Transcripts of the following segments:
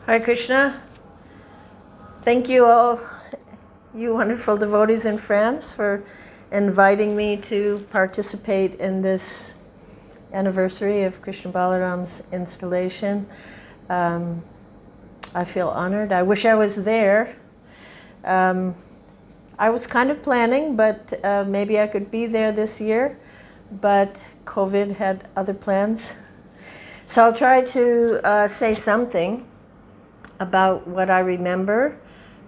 Hare Krishna. Thank you all, you wonderful devotees in France, for inviting me to participate in this anniversary of Krishna Balaram's installation. I feel honored. I wish I was there. I was kind of planning, but maybe I could be there this year, but COVID had other plans. So I'll try to say something about what I remember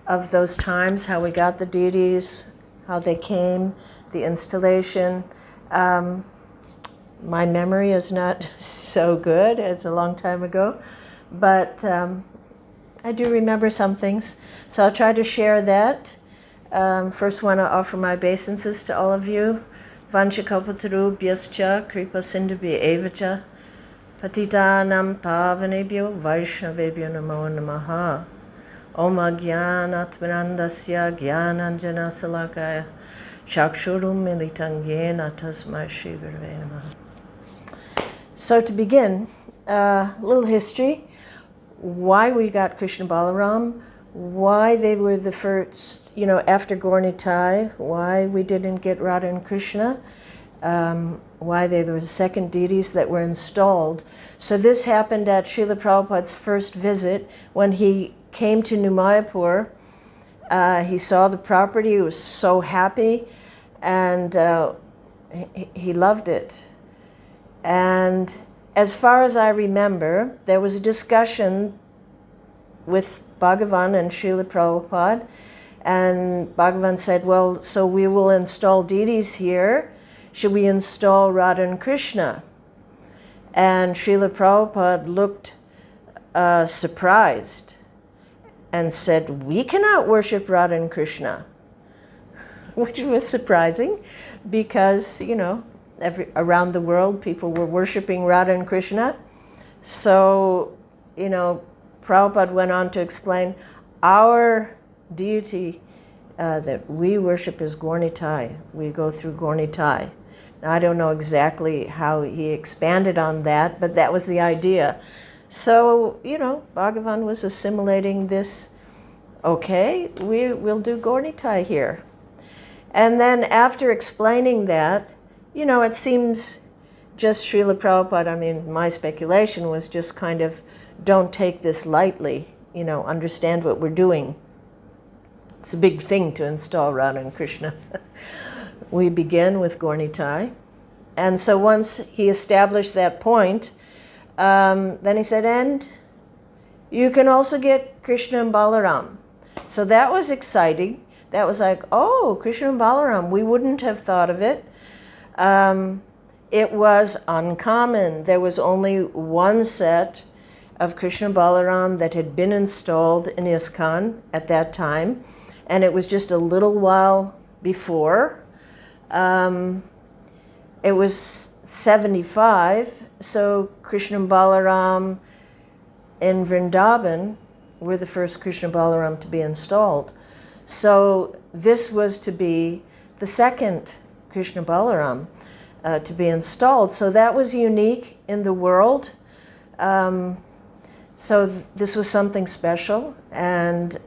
of those times, how we got the deities, how they came, the installation. My memory is not so good, it's a long time ago, but I do remember some things. So I'll try to share that. First want to offer my obeisances to all of you. Vanchakalpatarubhyascha kripa sindhubhya evacha patitanam pavanebhyo vaishnavebhyo namo namaha. Om ajnanatmanandasya jnananjana salakaya chakshurum militam yena tasmai shri gurave namaha. So to begin, a little history. Why we got Krishna Balaram, why they were the first, after Gaur Nitai, why we didn't get Radha and Krishna, why they were the second deities that were installed. So this happened at Srila Prabhupada's first visit when he came to New Mayapur. He saw the property, he was so happy, and he loved it. And as far as I remember, there was a discussion with Bhagavan and Srila Prabhupada, and Bhagavan said, well, so we will install deities here. Should we install Radha and Krishna? And Srila Prabhupada looked surprised and said, we cannot worship Radha and Krishna, which was surprising because, around the world people were worshiping Radha and Krishna. So, Prabhupada went on to explain, our deity that we worship is Gaur Nitai. We go through Gaur Nitai. Now, I don't know exactly how he expanded on that, but that was the idea. So, Bhagavan was assimilating this, okay, we'll do Gaur Nitai here. And then after explaining that, it seems just Srila Prabhupada, my speculation was just kind of, don't take this lightly, understand what we're doing. It's a big thing to install Radha and Krishna. We begin with Gaur Nitai. And so once he established that point, then he said, and you can also get Krishna and Balaram. So that was exciting. That was like, oh, Krishna and Balaram, we wouldn't have thought of it. It was uncommon. There was only one set of Krishna and Balaram that had been installed in ISKCON at that time, and it was just a little while before. It was 75, so Krishna and Balaram in Vrindavan were the first Krishna and Balaram to be installed. So this was to be the second Krishna and Balaram to be installed. So that was unique in the world. So this was something special, and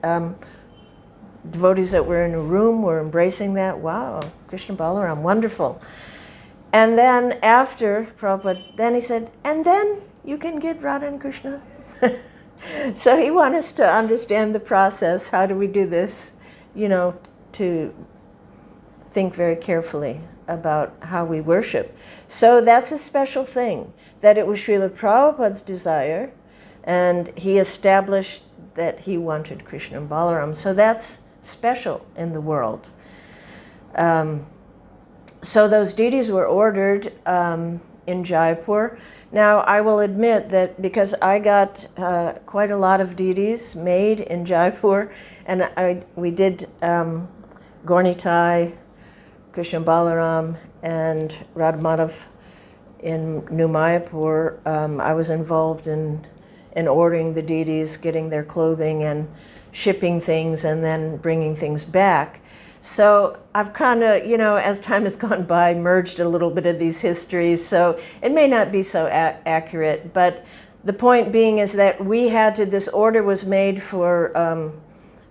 devotees that were in a room were embracing that. Wow, Krishna and Balaram, wonderful. And then after Prabhupada, then he said, and then you can get Radha and Krishna. So he wanted us to understand the process. How do we do this? To think very carefully about how we worship. So that's a special thing, that it was Srila Prabhupada's desire, and he established that he wanted Krishna and Balaram. So that's special in the world. So those deities were ordered in Jaipur. Now, I will admit that because I got quite a lot of deities made in Jaipur, and we did Gaur Nitai, Krishna and Balaram, and Radha Madhav in New Mayapur. I was involved in ordering the deities, getting their clothing, and shipping things, and then bringing things back. So I've kind of, as time has gone by, merged a little bit of these histories, so it may not be so accurate, but the point being is that we had to, this order was made for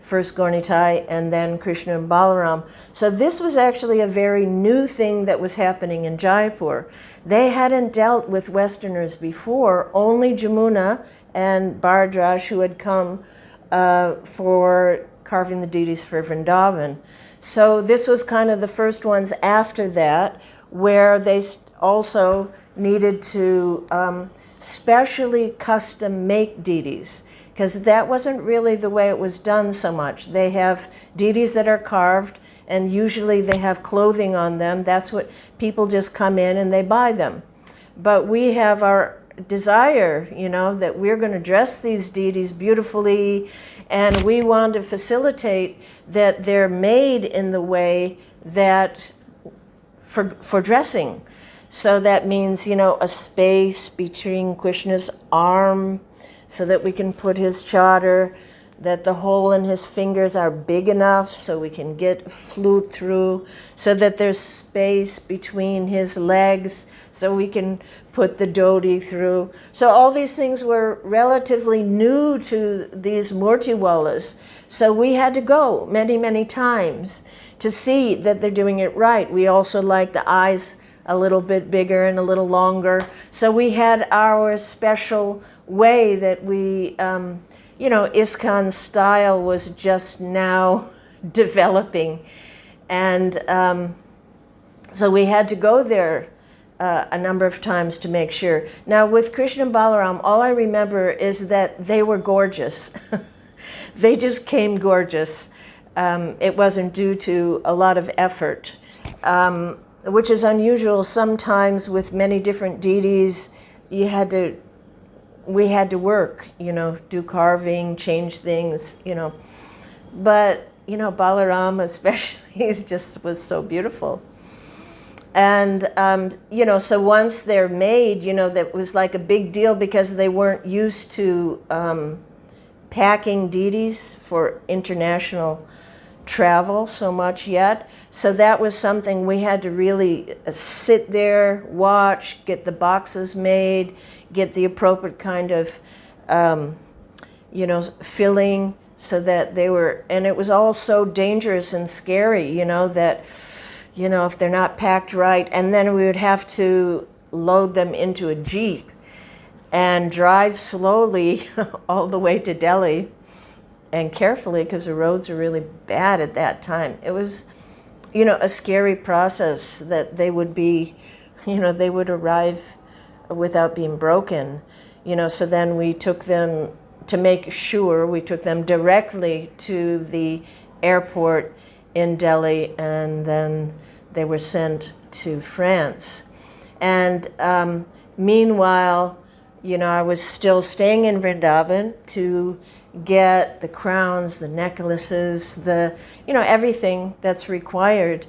first Gornitai and then Krishna and Balaram. So this was actually a very new thing that was happening in Jaipur. They hadn't dealt with Westerners before, only Jamuna and Bhardraj, who had come for carving the deities for Vrindavan. So this was kind of the first ones after that, where they also needed to specially custom make deities, because that wasn't really the way it was done so much. They have deities that are carved, and usually they have clothing on them. That's what people just come in and they buy them. But we have our desire, you know, that we're going to dress these deities beautifully, and we want to facilitate that they're made in the way that for dressing. So that means, you know, a space between Krishna's arm so that we can put his chadar, that the hole in his fingers are big enough so we can get a flute through, so that there's space between his legs so we can put the dhoti through. So all these things were relatively new to these Murtiwalas. So we had to go many, many times to see that they're doing it right. We also like the eyes a little bit bigger and a little longer. So we had our special way that we, you know, ISKCON style was just now developing. And so we had to go there a number of times to make sure. Now with Krishna and Balaram, all I remember is that they were gorgeous. They just came gorgeous. It wasn't due to a lot of effort, which is unusual. Sometimes with many different deities, we had to work, you know, do carving, change things, you know. But, you know, Balarama especially was so beautiful. And, you know, so once they're made, you know, that was like a big deal because they weren't used to packing deities for international travel so much yet. So that was something we had to really sit there, watch, get the boxes made, get the appropriate kind of, you know, filling so that they were, and it was all so dangerous and scary, you know, that, you know, if they're not packed right, and then we would have to load them into a jeep and drive slowly all the way to Delhi, and carefully, because the roads are really bad at that time. It was, you know, a scary process that they would be, you know, they would arrive without being broken, you know. So then we took them, to make sure, we took them directly to the airport in Delhi, and then they were sent to France. And meanwhile, you know, I was still staying in Vrindavan to get the crowns, the necklaces, the, you know, everything that's required,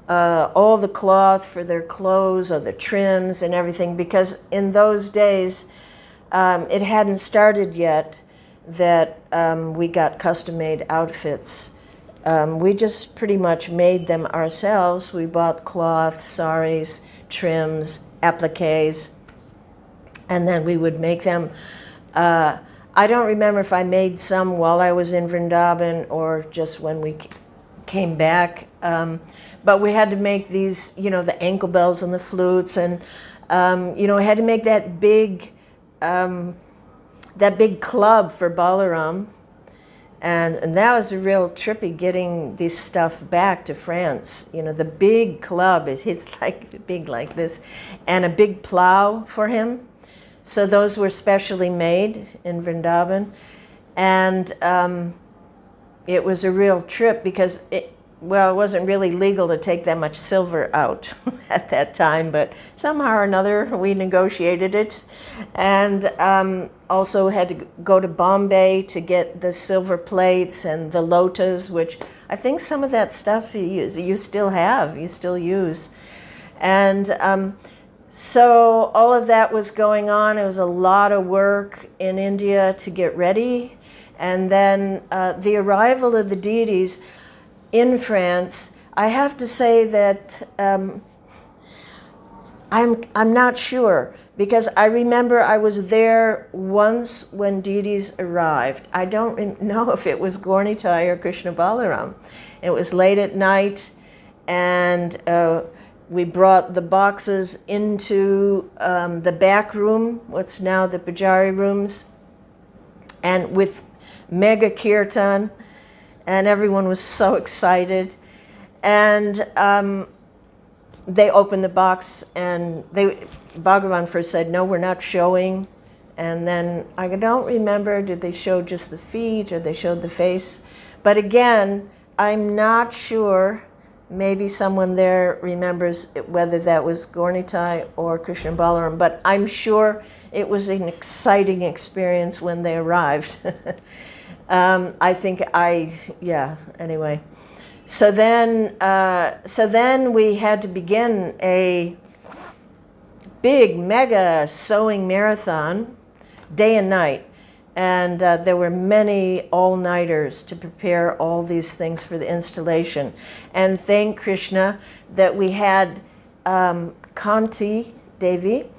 all the cloth for their clothes, or the trims and everything, because in those days it hadn't started yet that we got custom-made outfits. We just pretty much made them ourselves. We bought cloth, saris, trims, appliques, and then we would make them. I don't remember if I made some while I was in Vrindavan or just when we came back, but we had to make these, you know, the ankle bells and the flutes, and you know, we had to make that big club for Balaram, and that was a real trippy, getting this stuff back to France. You know, the big club is like big like this, and a big plow for him. So those were specially made in Vrindavan, and it was a real trip because it wasn't really legal to take that much silver out at that time, but somehow or another we negotiated it, and also had to go to Bombay to get the silver plates and the lotas, which I think some of that stuff you still use, and so all of that was going on. It was a lot of work in India to get ready. And then the arrival of the deities in France, I have to say that I'm not sure, because I remember I was there once when deities arrived. I don't know if it was Gaura or Krishna Balaram. It was late at night, and we brought the boxes into the back room, what's now the Pujari rooms, and with mega kirtan, and everyone was so excited. And they opened the box, and Bhagavan first said, no, we're not showing. And then I don't remember, did they show just the feet or they showed the face? But again, I'm not sure. Maybe someone there remembers whether that was Gaura or Krishna Balaram, but I'm sure it was an exciting experience when they arrived. Anyway. So then we had to begin a big, mega sewing marathon, day and night. And there were many all-nighters to prepare all these things for the installation. And thank Krishna that we had Kanti Devi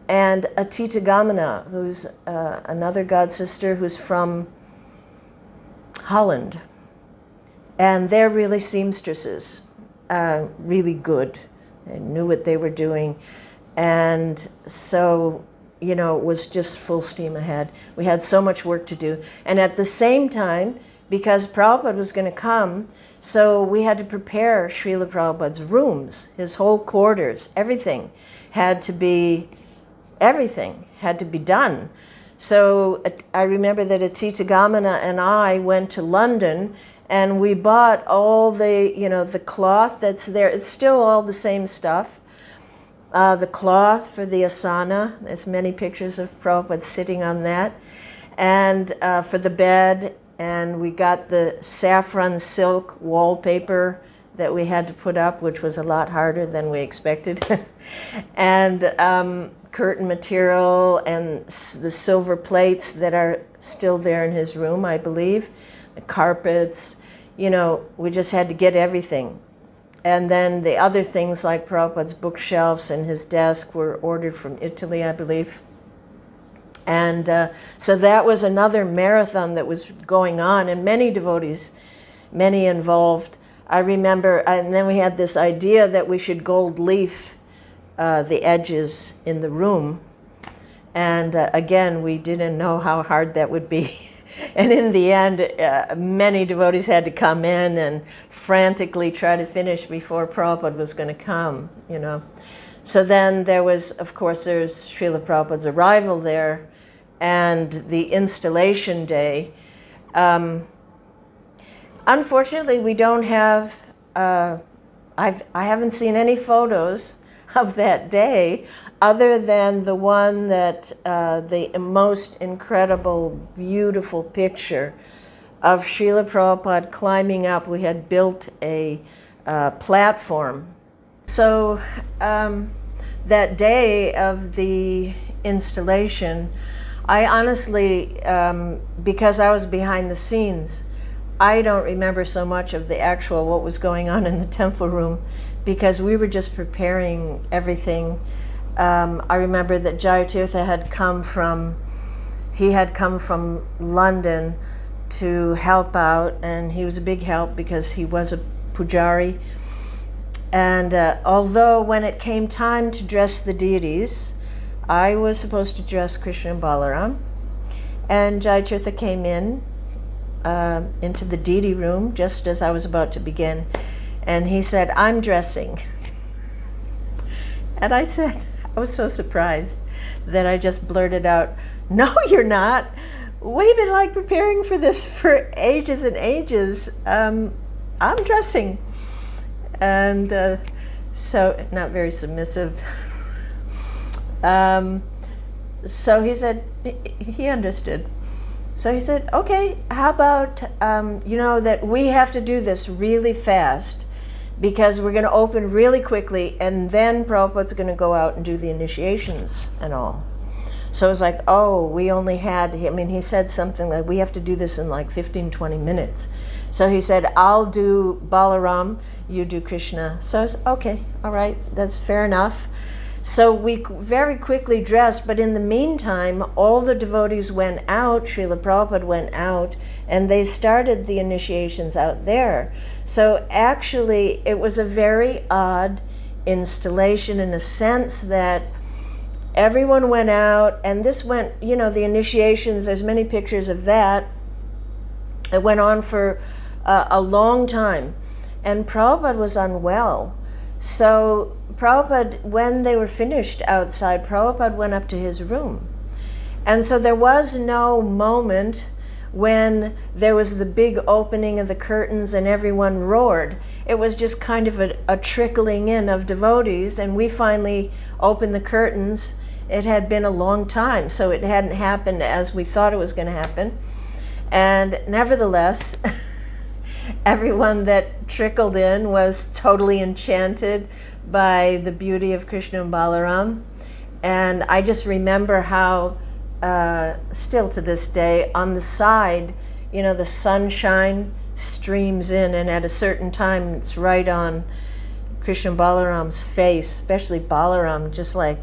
and Atita Gamana, who's another god sister who's from Holland. And they're really seamstresses, really good. They knew what they were doing. And so, you know, it was just full steam ahead. We had so much work to do. And at the same time, because Prabhupada was going to come, so we had to prepare Srila Prabhupada's rooms, his whole quarters, everything had to be done. So I remember that Atita Gamana and I went to London, and we bought all the, you know, the cloth that's there. It's still all the same stuff. The cloth for the asana, there's many pictures of Prabhupada sitting on that, and for the bed, and we got the saffron silk wallpaper that we had to put up, which was a lot harder than we expected, and curtain material, and the silver plates that are still there in his room, I believe, the carpets, you know, we just had to get everything. And then the other things like Prabhupada's bookshelves and his desk were ordered from Italy, I believe. And so that was another marathon that was going on, and many devotees, many involved. I remember, and then we had this idea that we should gold leaf the edges in the room. And again, we didn't know how hard that would be. And in the end, many devotees had to come in and frantically try to finish before Prabhupada was going to come, you know. So then there was, of course, there's Srila Prabhupada's arrival there and the installation day. Unfortunately, we don't have, I haven't seen any photos of that day other than the one that, the most incredible, beautiful picture of Srila Prabhupada climbing up. We had built a platform. So that day of the installation, I honestly, because I was behind the scenes, I don't remember so much of the actual what was going on in the temple room, because we were just preparing everything. I remember that Jayatirtha had come from London to help out, and he was a big help because he was a pujari. And although when it came time to dress the deities, I was supposed to dress Krishna and Balaram, and Jayatirtha came in into the deity room just as I was about to begin, and he said, "I'm dressing." And I said, I was so surprised that I just blurted out, "No, you're not. We've been like preparing for this for ages and ages. I'm dressing." And so, not very submissive. So he said, he understood. So he said, "Okay, how about, you know, that we have to do this really fast because we're going to open really quickly, and then Prabhupada's going to go out and do the initiations and all." So it was like, oh, we only had, I mean, he said something like, we have to do this in like 15, 20 minutes. So he said, "I'll do Balaram, you do Krishna." So I was, okay, all right, that's fair enough. So we very quickly dressed, but in the meantime, all the devotees went out, Srila Prabhupada went out, and they started the initiations out there. So actually, it was a very odd installation in a sense that everyone went out, and this went, the initiations, there's many pictures of that. It went on for a long time, and Prabhupada was unwell. So Prabhupada, when they were finished outside, Prabhupada went up to his room. And so there was no moment when there was the big opening of the curtains and everyone roared. It was just kind of a trickling in of devotees, and we finally opened the curtains. It had been a long time, so it hadn't happened as we thought it was going to happen. And nevertheless, everyone that trickled in was totally enchanted by the beauty of Krishna and Balaram. And I just remember how, still to this day, on the side, the sunshine streams in, and at a certain time it's right on Krishna and Balaram's face, especially Balaram, just like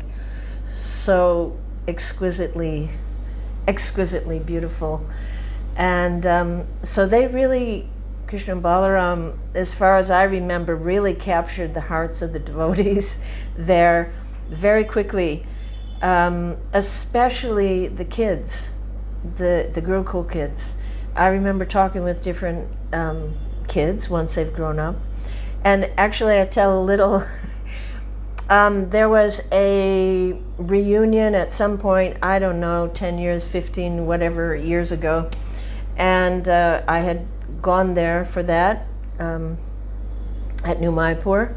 so exquisitely beautiful. And so they really, Krishna and Balaram, as far as I remember, really captured the hearts of the devotees there very quickly, especially the kids, the Gurukul kids. I remember talking with different kids once they've grown up. And actually, I tell a little, there was a reunion at some point, I don't know, 10 years, 15, whatever years ago. And I had gone there for that at New Mayapur.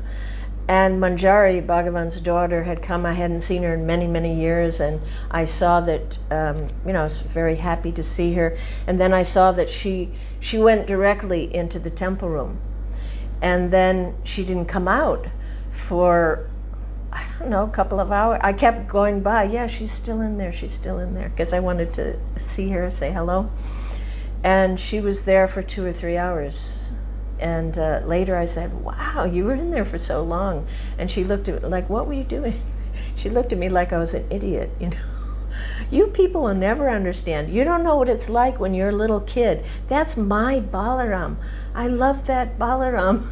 And Manjari, Bhagavan's daughter, had come. I hadn't seen her in many, many years, and I saw that, I was very happy to see her. And then I saw that she went directly into the temple room. And then she didn't come out for, I don't know, a couple of hours. I kept going by, yeah, she's still in there, because I wanted to see her, say hello. And she was there for 2 or 3 hours. And later I said, wow, you were in there for so long. And she looked at me like, what were you doing? She looked at me like I was an idiot, You people will never understand. You don't know what it's like when you're a little kid. That's my Balaram. I love that Balaram.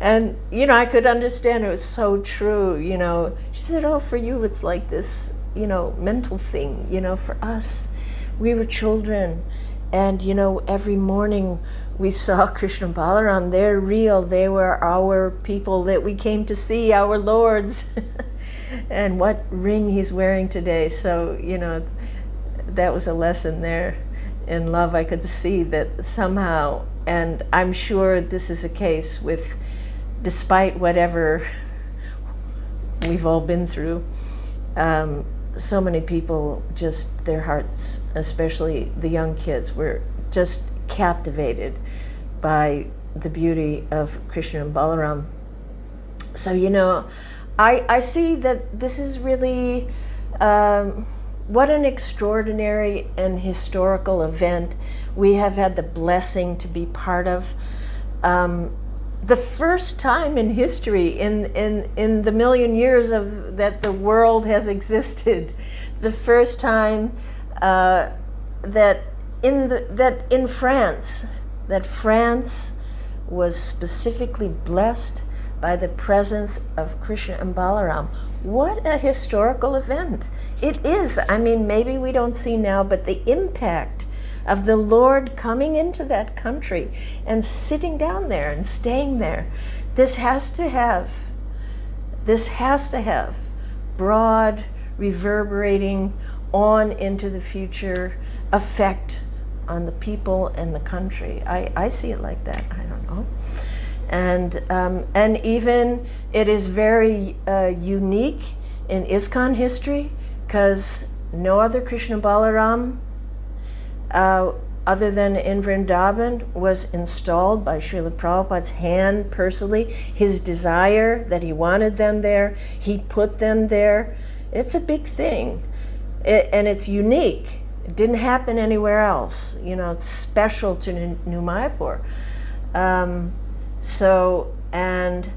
And, I could understand it was so true, She said, oh, for you it's like this, mental thing, for us. We were children. And, every morning we saw Krishna and Balaram. They're real. They were our people that we came to see, our lords. And what ring he's wearing today. So, that was a lesson there in love. I could see that somehow, and I'm sure this is a case with, despite whatever we've all been through, so many people, just their hearts, especially the young kids, were just captivated by the beauty of Krishna and Balaram. So, I see that this is really, what an extraordinary and historical event we have had the blessing to be part of. The first time in history, in the million years that the world has existed, the first time that in France, that France was specifically blessed by the presence of Krishna and Balaram. What a historical event it is. I mean, maybe we don't see now, but the impact of the Lord coming into that country and sitting down there and staying there, this has to have broad, reverberating on into the future effect on the people and the country. I see it like that. I don't know. And even it is very unique in ISKCON history, because no other Krishna Balaram other than in Vrindavan was installed by Srila Prabhupada's hand personally. His desire that he wanted them there, he put them there. It's a big thing, and it's unique. It didn't happen anywhere else. It's special to New Mayapur. So, and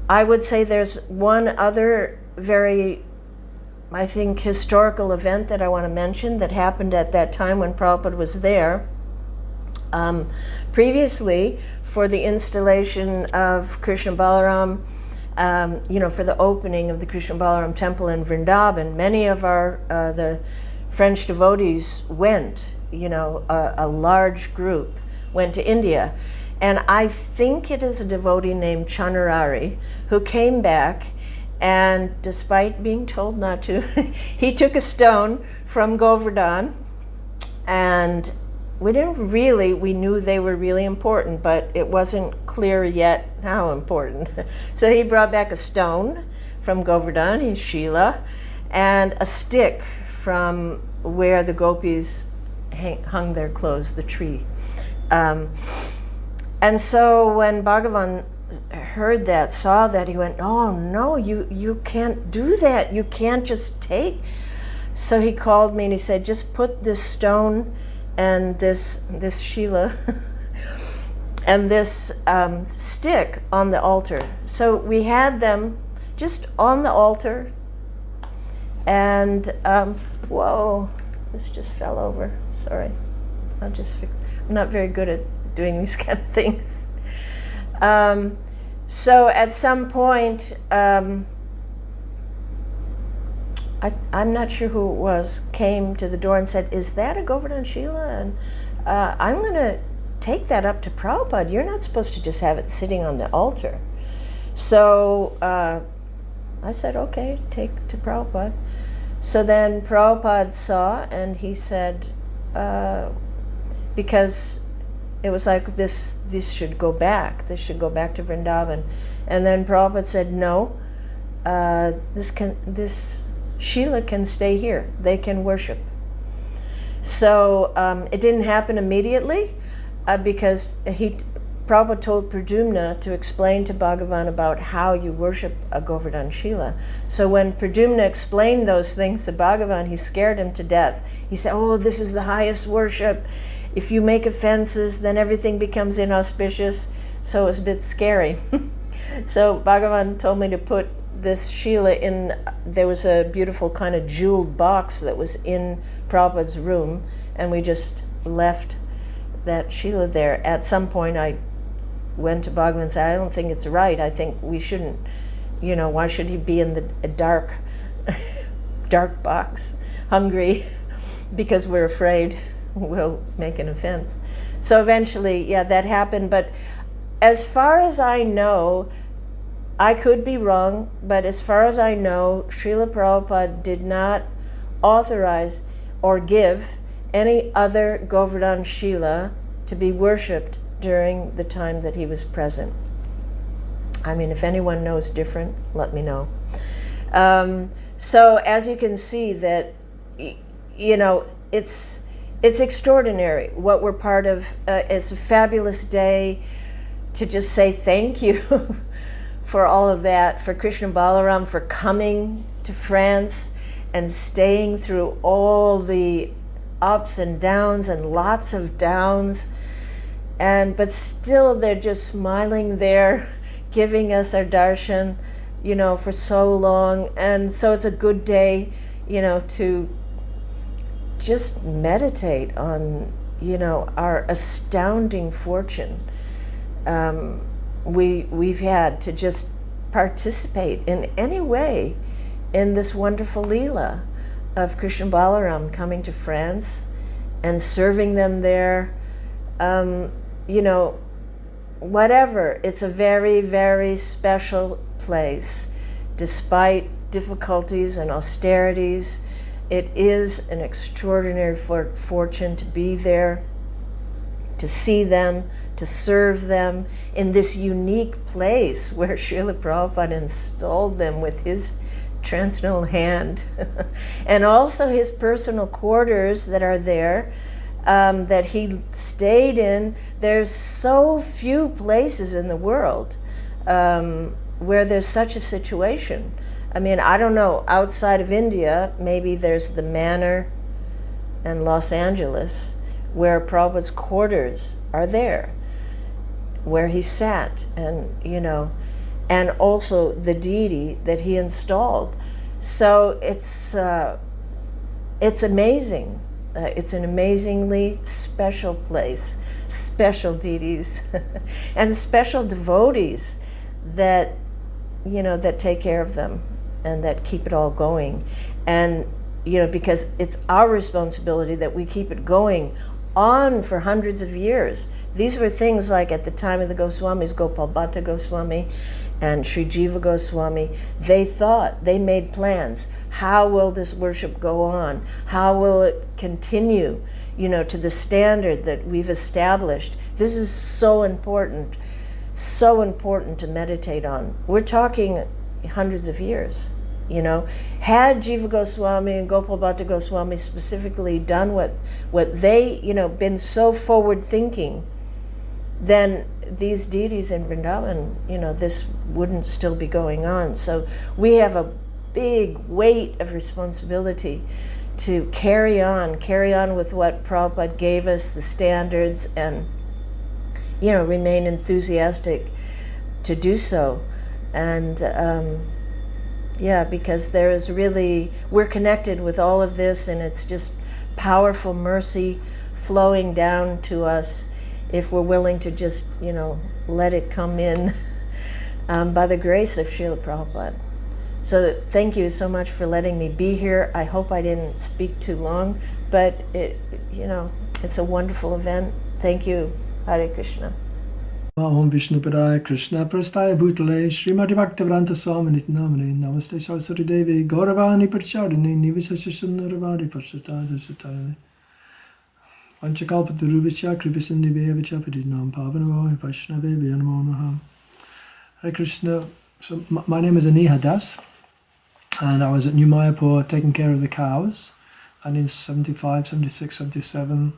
I would say there's one other very, I think, historical event that I want to mention that happened at that time when Prabhupada was there. Previously, for the installation of Krishna Balaram, for the opening of the Krishna Balaram temple in Vrindavan, many of the French devotees went, a large group went to India. And I think it is a devotee named Chanarari who came back, and despite being told not to, he took a stone from Govardhan, and we knew they were really important, but it wasn't clear yet how important. So he brought back a stone from Govardhan, his Shila, and a stick from where the gopis hung their clothes, the tree. And so when Bhagavan heard that, saw that, he went, "Oh no, you can't do that. You can't just take." So he called me and he said, "Just put this stone and this Shila and this stick on the altar." So we had them just on the altar, and whoa, this just fell over. Sorry, I'm not very good at doing these kind of things. So at some point, I'm not sure who it was, came to the door and said, "Is that a Govardhan Shila? And I'm going to take that up to Prabhupada. You're not supposed to just have it sitting on the altar." So I said, "Okay, take it to Prabhupada." So then Prabhupada saw, and he said, because it was like this should go back. This should go back to Vrindavan. And then Prabhupada said, "No, this Shila can stay here. They can worship." So it didn't happen immediately because Prabhupada told Pradyumna to explain to Bhagavan about how you worship a Govardhan Shila. So when Pradyumna explained those things to Bhagavan, he scared him to death. He said, "Oh, this is the highest worship. If you make offenses, then everything becomes inauspicious." So it was a bit scary. So Bhagavan told me to put this Shila in. There was a beautiful kind of jeweled box that was in Prabhupada's room, and we just left that Shila there. At some point I went to Bhagavan and said, "I don't think it's right. I think we shouldn't, why should he be in the dark box, hungry, because we're afraid we'll make an offense." So eventually, yeah, that happened. But as far as I know, I could be wrong, but as far as I know, Srila Prabhupada did not authorize or give any other Govardhan Shila to be worshipped during the time that he was present. I mean, if anyone knows different, let me know. So as you can see that, it's extraordinary what we're part of. It's a fabulous day to just say thank you for all of that, for Krishna Balaram, for coming to France and staying through all the ups and downs and lots of downs. But still they're just smiling there, giving us our darshan, for so long. And so it's a good day, to just meditate on, our astounding fortune we've had to just participate in any way in this wonderful Leela of Krishna Balaram coming to France and serving them there. Whatever, it's a very, very special place. Despite difficulties and austerities, it is an extraordinary fortune to be there, to see them, to serve them in this unique place where Srila Prabhupada installed them with his transcendental hand. And also his personal quarters that are there, that he stayed in. There's so few places in the world where there's such a situation. I mean, I don't know, outside of India, maybe there's the Manor and Los Angeles, where Prabhupada's quarters are there, where he sat, and and also the deity that he installed. So it's amazing. It's an amazingly special place, special deities, and special devotees that, you know, that take care of them and that keep it all going. And, you know, because it's our responsibility that we keep it going on for hundreds of years. These were things like at the time of the Goswamis, Gopal Bhatta Goswami and Sri Jiva Goswami, they made plans. How will this worship go on? How will it continue, you know, to the standard that we've established? This is so important to meditate on. We're talking hundreds of years, you know. Had Jiva Goswami and Gopal Bhatta Goswami specifically done what they, you know, been so forward thinking, then these deities in Vrindavan, you know, this wouldn't still be going on. So we have a big weight of responsibility to carry on with what Prabhupada gave us, the standards, and, you know, remain enthusiastic to do so. And yeah, because there is really, we're connected with all of this, and it's just powerful mercy flowing down to us if we're willing to just, you know, let it come in by the grace of Srila Prabhupada. So thank you so much for letting me be here. I hope I didn't speak too long, but it, you know, it's a wonderful event. Thank you. Hare Krishna. Om Vishnu Padaya Krishna Prastaya Bhutale Srimati Bhaktivedanta Swami Nityanamane Namaste Saraswati Devi Gauravani Pracharini Nivasasya Pasataya Sataya Panchakalpatarubhasya Kripasindivevacha Padidnam Pavanavo Vaishnave Namo Namaha. Hare Krishna. So my name is Aniha Das, and I was at New Mayapur taking care of the cows, and in 75, 76, 77,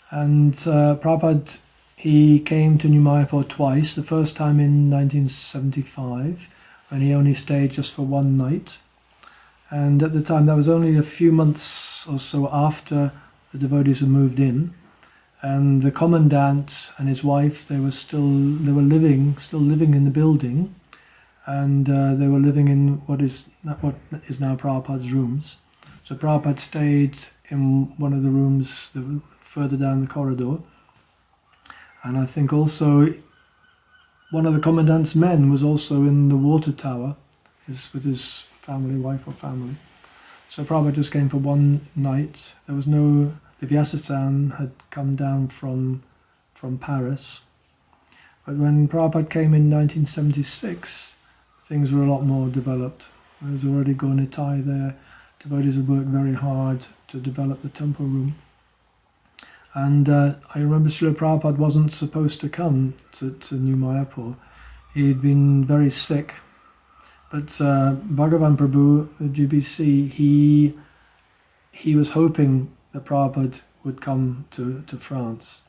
and Prabhupada, he came to New Mayapur twice. The first time in 1975, when he only stayed just for one night. And at the time, that was only a few months or so after the devotees had moved in. And the commandant and his wife, they were still living in the building. And they were living in what is now Prabhupada's rooms. So Prabhupada stayed in one of the rooms that were further down the corridor. And I think also one of the commandant's men was also in the water tower with his wife or family. So Prabhupada just came for one night. There was the Vyasastan had come down from Paris. But when Prabhupada came in 1976, things were a lot more developed. There was already Gaunitai there. Devotees had worked very hard to develop the temple room. And I remember Srila Prabhupada wasn't supposed to come to New Mayapur. He had been very sick. But Bhagavan Prabhu, the GBC, he was hoping that Prabhupada would come to France.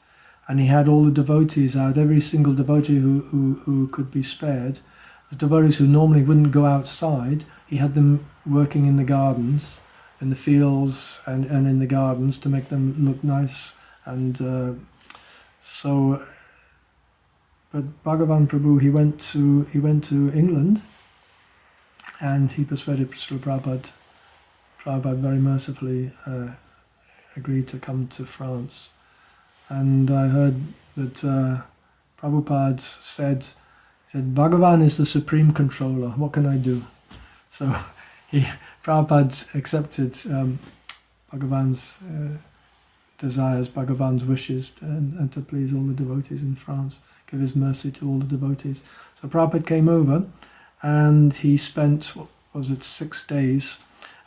And he had all the devotees out, every single devotee who could be spared. The devotees who normally wouldn't go outside, he had them working in the gardens, in the fields and in the gardens to make them look nice. And but Bhagavan Prabhu, he went to England, and he persuaded Srila Prabhupada. Prabhupada very mercifully agreed to come to France. And I heard that Prabhupada said, Bhagavan is the supreme controller, what can I do? So Prabhupada accepted Bhagavan's desires, Bhagavan's wishes, and to please all the devotees in France, give his mercy to all the devotees. So Prabhupada came over, and he spent, 6 days,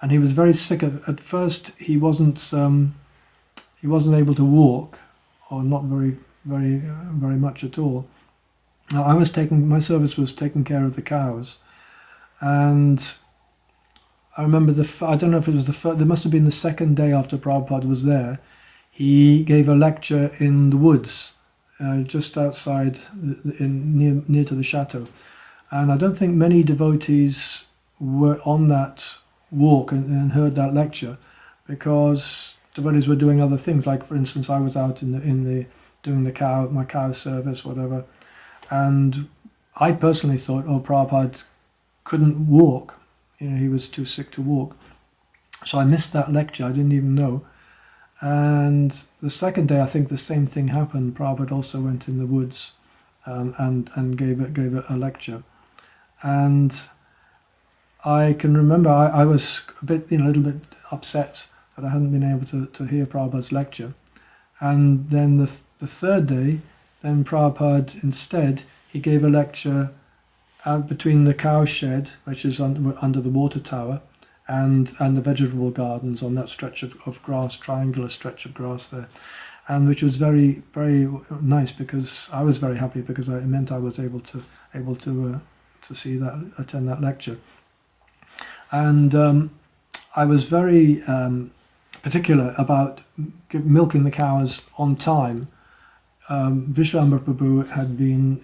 and he was very sick. At first, he wasn't able to walk, or not very much at all. Now, my service was taking care of the cows, and I remember I don't know if it was there must have been the second day after Prabhupada was there. He gave a lecture in the woods, just outside, near to the chateau. And I don't think many devotees were on that walk and heard that lecture, because devotees were doing other things. Like, for instance, I was out doing my cow service, whatever. And I personally thought, Prabhupada couldn't walk. he was too sick to walk. So I missed that lecture. I didn't even know. And the second day, I think the same thing happened. Prabhupada also went in the woods and gave a lecture. And I can remember I was a little bit upset that I hadn't been able to hear Prabhupada's lecture. And then the third day, then Prabhupada instead, he gave a lecture out between the cow shed, which is under the water tower, and the vegetable gardens on that stretch of grass, triangular stretch of grass there, and which was very, very nice, because I was very happy, because it meant I was able to attend that lecture. And I was very particular about milking the cows on time. Vishwambara Prabhu had been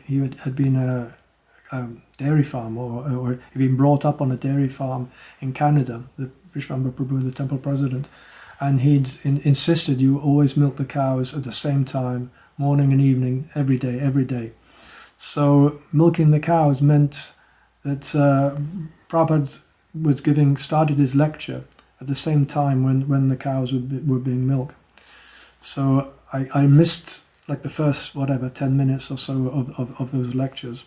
a dairy farm, or he'd been brought up on a dairy farm in Canada. The Vishwambara Prabhu, the temple president, and he'd insisted you always milk the cows at the same time, morning and evening, every day. So milking the cows meant that Prabhupada started his lecture at the same time when the cows were being milked. So I missed like the first 10 minutes or so of those lectures,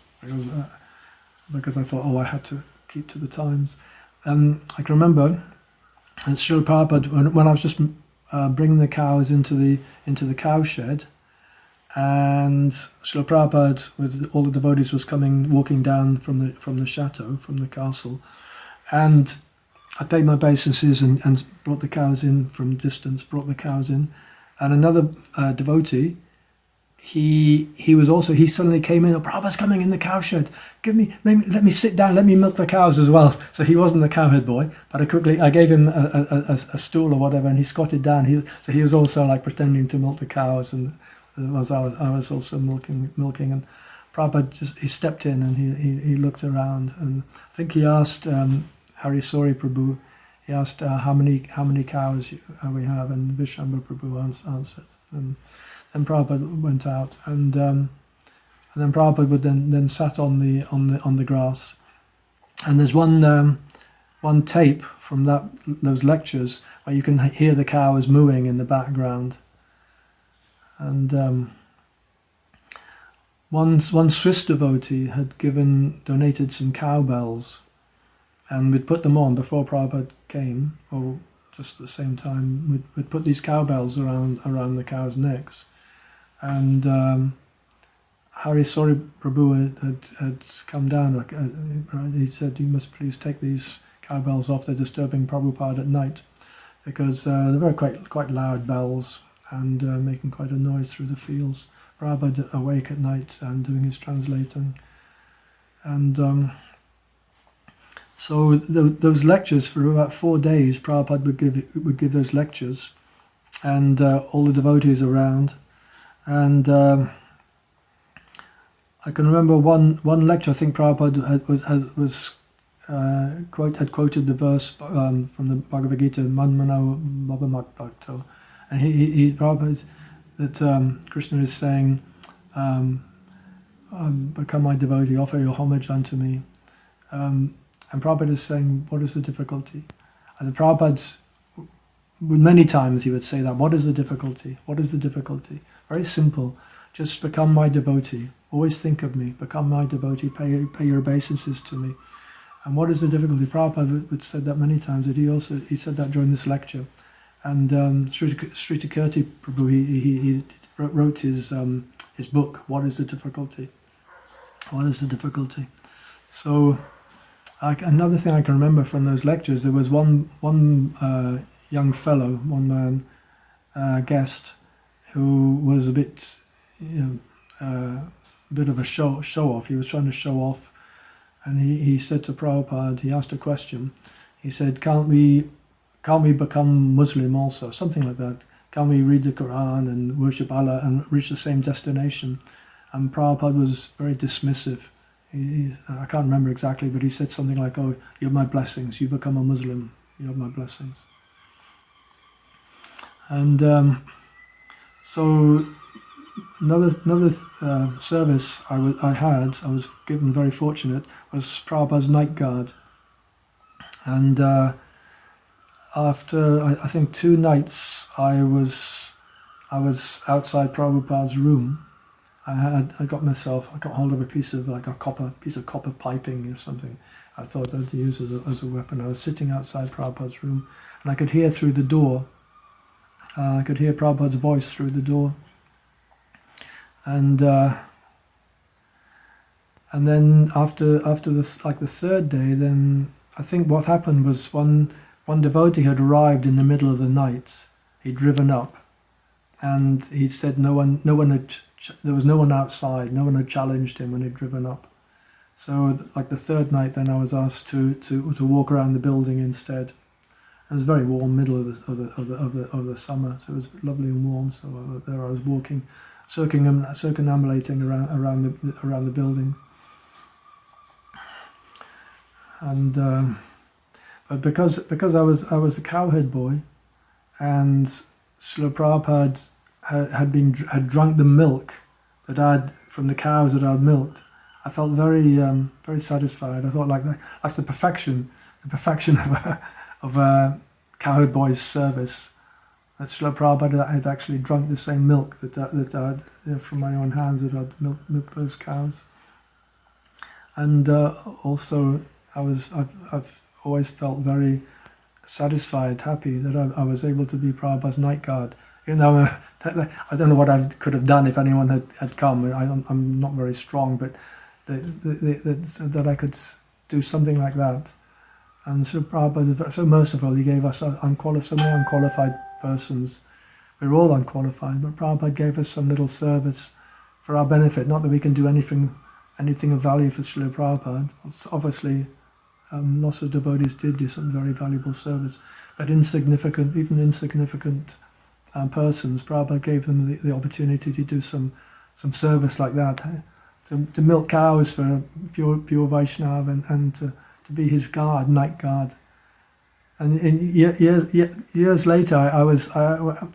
because I thought, I had to keep to the times. I can remember that Srila Prabhupada, when I was just bringing the cows into the cow shed, and Srila Prabhupada with all the devotees was walking down from the chateau, from the castle, and I paid my obeisances and brought the cows in from distance, and another devotee, he suddenly came in. Prabhupada's coming in the cow shed. Let me sit down. Let me milk the cows as well. So he wasn't the cowherd boy, but I gave him a stool or whatever, and he squatted down. He was also like pretending to milk the cows, and I was also milking. And Prabhupada he stepped in and he looked around, and I think he asked Harisori Prabhu. He asked how many cows we have, and Vishwambara Prabhu answered. And then Prabhupada went out, and then Prabhupada would then sat on the grass. And there's one tape from those lectures where you can hear the cows mooing in the background. And one Swiss devotee had donated some cowbells, and we'd put them on before Prabhupada came, or just at the same time. We'd put these cowbells around the cows' necks. And Harisori Prabhu had come down. He said, "You must please take these cowbells off. They're disturbing Prabhupada at night, because they're very quite loud bells and making quite a noise through the fields." Prabhupada awake at night and doing his translating. And so those lectures for about 4 days, Prabhupada would give those lectures, and all the devotees around. And I can remember one lecture. I think Prabhupada had quoted the verse from the Bhagavad Gita, Manmano Bhavamat Bhakto, and he Prabhupada, that Krishna is saying, "Become my devotee, offer your homage unto me." And Prabhupada is saying, "What is the difficulty?" And Prabhupada, many times he would say that. What is the difficulty? What is the difficulty? Very simple. Just become my devotee. Always think of me. Become my devotee. Pay your obeisances to me. And what is the difficulty? Prabhupada would said that many times. That he said that during this lecture. And Sri Kirti Prabhu, he wrote his book. What is the difficulty? What is the difficulty? So another thing I can remember from those lectures, there was one young fellow, one man, guest, who was a bit of a show off. He was trying to show off, and he said to Prabhupada, he asked a question. He said, "Can't we become Muslim also?" Something like that. Can we read the Quran and worship Allah and reach the same destination? And Prabhupada was very dismissive. I can't remember exactly, but he said something like, "Oh, you have my blessings. You become a Muslim. You have my blessings." And so another service I was given very fortunate, was Prabhupada's night guard. And after I think 2 nights, I was outside Prabhupada's room. I got hold of a piece of copper piping or something. I thought I'd use as a weapon. I was sitting outside Prabhupada's room, and I could hear through the door. I could hear Prabhupada's voice through the door, and then after the third day, then I think what happened was one devotee had arrived in the middle of the night. He'd driven up, and he said there was no one outside. No one had challenged him when he'd driven up. So like the third night, then I was asked to walk around the building instead. It was very warm, middle of the summer, so it was lovely and warm. So there I was walking, circumambulating around the building, and but because I was a cowherd boy, and Srila Prabhupada had drunk the milk from the cows that I'd milked, I felt very very satisfied. I thought that's the perfection of a cowherd boy's service. That Srila Prabhupada had actually drunk the same milk that I'd from my own hands that I'd milked those cows. And also I've always felt very satisfied, happy that I was able to be Prabhupada's night guard. Even though I don't know what I could have done if anyone had come. I'm not very strong, but that I could do something like that. And so Prabhupada was so merciful. He gave us so many unqualified persons. We were all unqualified, but Prabhupada gave us some little service for our benefit. Not that we can do anything of value for Srila Prabhupada. Obviously, lots of devotees did do some very valuable service, but even insignificant persons, Prabhupada gave them the opportunity to do some service like that, to milk cows for pure Vaishnava and to be his guard, night guard. And years later, I was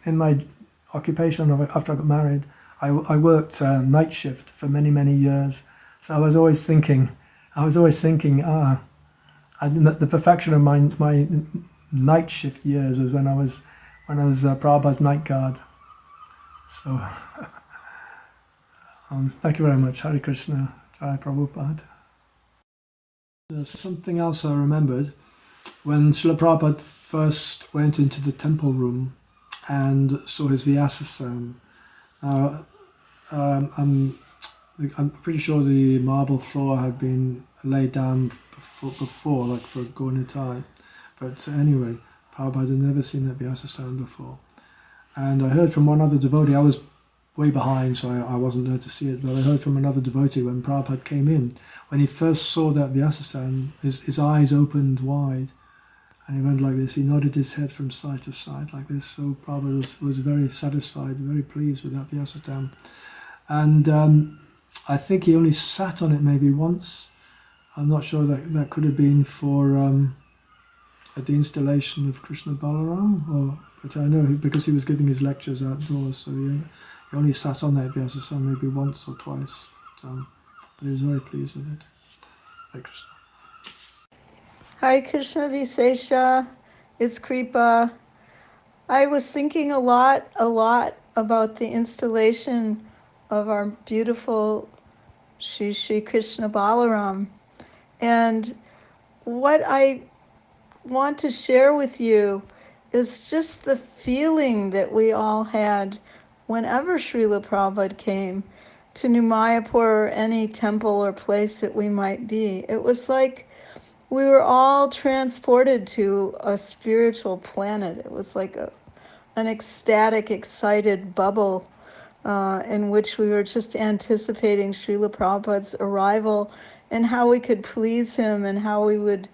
in my occupation after I got married. I worked night shift for many years. So I was always thinking, the perfection of my night shift years was when I was Prabhupada's night guard. So thank you very much. Hare Krishna, Jai Prabhupada. There's something else I remembered. When Srila Prabhupada first went into the temple room and saw his Vyasasam, I'm pretty sure the marble floor had been laid down before like for Gaunitai. But anyway, Prabhupada had never seen that Vyasasam before. And I heard from one other devotee, I was way behind, so I wasn't there to see it, but I heard from another devotee when Prabhupada came in. When he first saw that Vyasasam, his eyes opened wide, and he went like this. He nodded his head from side to side like this. So Prabhupada was very satisfied, very pleased with that Vyasasam. And I think he only sat on it maybe once. I'm not sure that could have been for at the installation of Krishna Balarama, but I know because he was giving his lectures outdoors, so he only sat on that Vyasasam maybe once or twice. But he was very pleased with it. Hare Krishna. Hi Krishna Visesha, it's Kripa. I was thinking a lot about the installation of our beautiful Shri Krishna Balaram. And what I want to share with you is just the feeling that we all had whenever Srila Prabhupada came to New Mayapur or any temple or place that we might be. It was like we were all transported to a spiritual planet. It was like an ecstatic, excited bubble in which we were just anticipating Srila Prabhupada's arrival and how we could please him and how we would,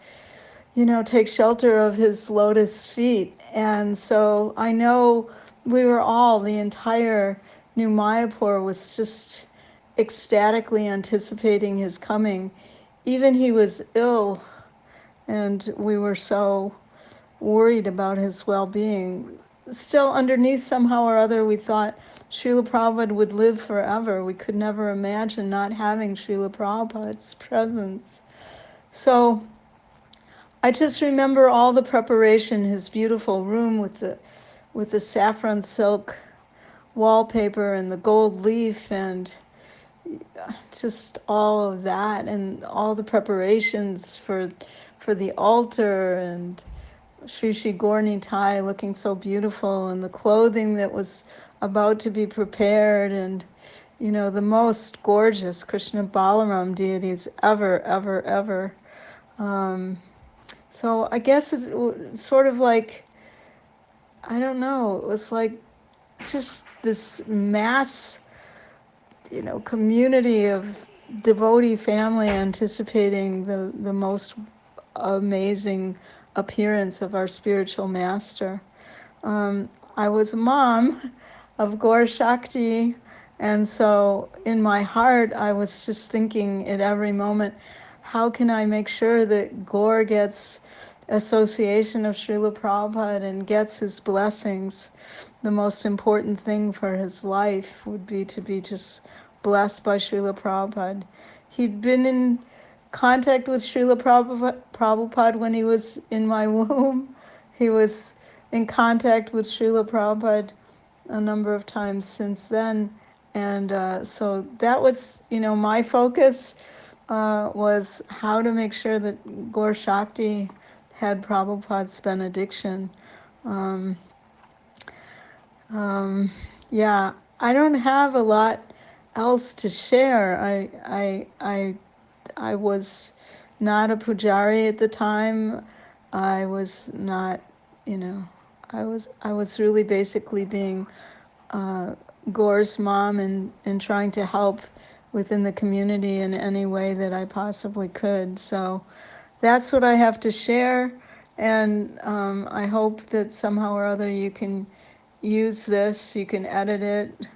take shelter of his lotus feet. And so I know the entire New Mayapur was just ecstatically anticipating his coming. Even he was ill, and we were so worried about his well-being. Still, underneath, somehow or other, we thought Srila Prabhupada would live forever. We could never imagine not having Srila Prabhupada's presence. So I just remember all the preparation, his beautiful room with the saffron silk wallpaper and the gold leaf and just all of that and all the preparations for the altar and Sri Sri Gorni Tai looking so beautiful and the clothing that was about to be prepared and the most gorgeous Krishna Balaram deities ever. So I guess it's sort of like, I don't know, it was like just this mass, community of devotee family anticipating the most amazing appearance of our spiritual master. I was a mom of Gaur Shakti, and so in my heart I was just thinking at every moment, how can I make sure that Gaur gets association of Srila Prabhupada and gets his blessings? The most important thing for his life would be to be just blessed by Srila Prabhupada. He'd been in contact with Srila Prabhupada when he was in my womb. He was in contact with Srila Prabhupada a number of times since then. And so that was, my focus was how to make sure that Gaur Shakti had Prabhupada's benediction. Yeah, I don't have a lot else to share. I was not a pujari at the time. I was not, I was really basically being Gaur's mom and trying to help within the community in any way that I possibly could. So that's what I have to share, and I hope that somehow or other you can use this, you can edit it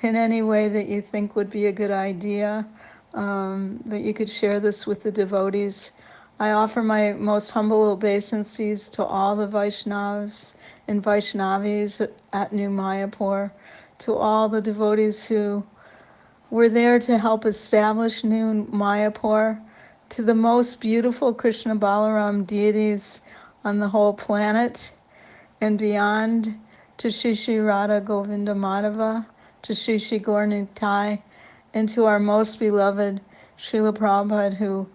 in any way that you think would be a good idea, that you could share this with the devotees. I offer my most humble obeisances to all the Vaishnavas and Vaishnavis at New Mayapur, to all the devotees who were there to help establish New Mayapur, to the most beautiful Krishna Balaram deities on the whole planet and beyond, to Sri Sri Radha Govinda Madhava, to Sri Sri Gaur Nitai, and to our most beloved Srila Prabhupada, who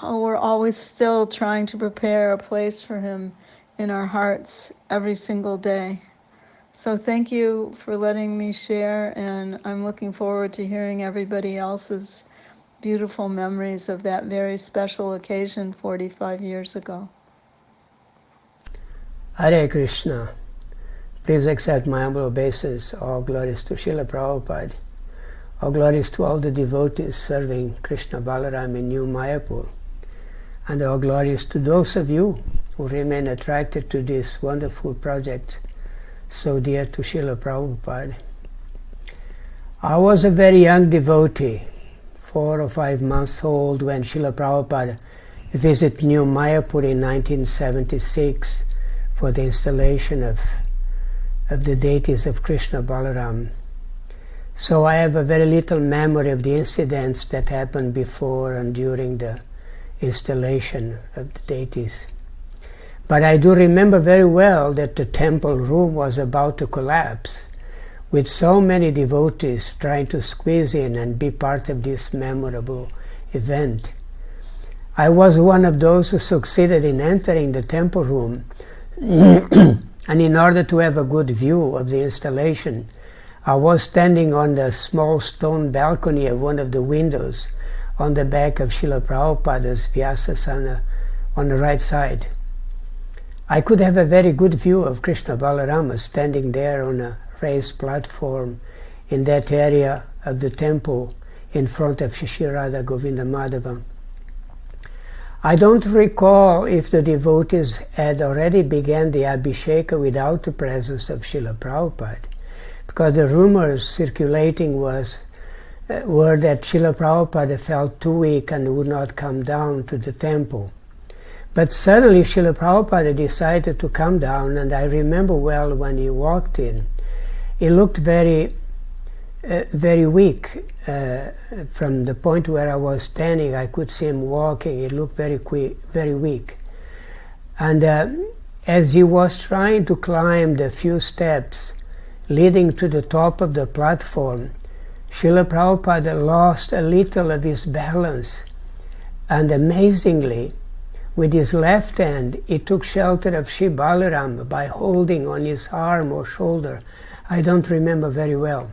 we're always still trying to prepare a place for him in our hearts every single day. So thank you for letting me share, and I'm looking forward to hearing everybody else's beautiful memories of that very special occasion 45 years ago. Hare Krishna. Please accept my humble obeisance. All glories to Srila Prabhupada. All glories to all the devotees serving Krishna Balaram in New Mayapur. And all glories to those of you who remain attracted to this wonderful project so dear to Srila Prabhupada. I was a very young devotee, 4 or 5 months old, when Srila Prabhupada visited New Mayapur in 1976 for the installation of the deities of Krishna Balaram. So I have a very little memory of the incidents that happened before and during the installation of the deities. But I do remember very well that the temple room was about to collapse, with so many devotees trying to squeeze in and be part of this memorable event. I was one of those who succeeded in entering the temple room, and in order to have a good view of the installation, I was standing on the small stone balcony of one of the windows on the back of Srila Prabhupada's Vyasasana on the right side. I could have a very good view of Krishna Balarama standing there on a raised platform in that area of the temple in front of Sri Radha Govinda Madhava. I don't recall if the devotees had already begun the Abhisheka without the presence of Srila Prabhupada, because the rumors circulating were that Srila Prabhupada felt too weak and would not come down to the temple. But suddenly Srila Prabhupada decided to come down, and I remember well when he walked in. He looked very weak, from the point where I was standing, I could see him walking. He looked very weak. And as he was trying to climb the few steps leading to the top of the platform, Srila Prabhupada lost a little of his balance. And amazingly, with his left hand, he took shelter of Sri Balarama by holding on his arm or shoulder. I don't remember very well.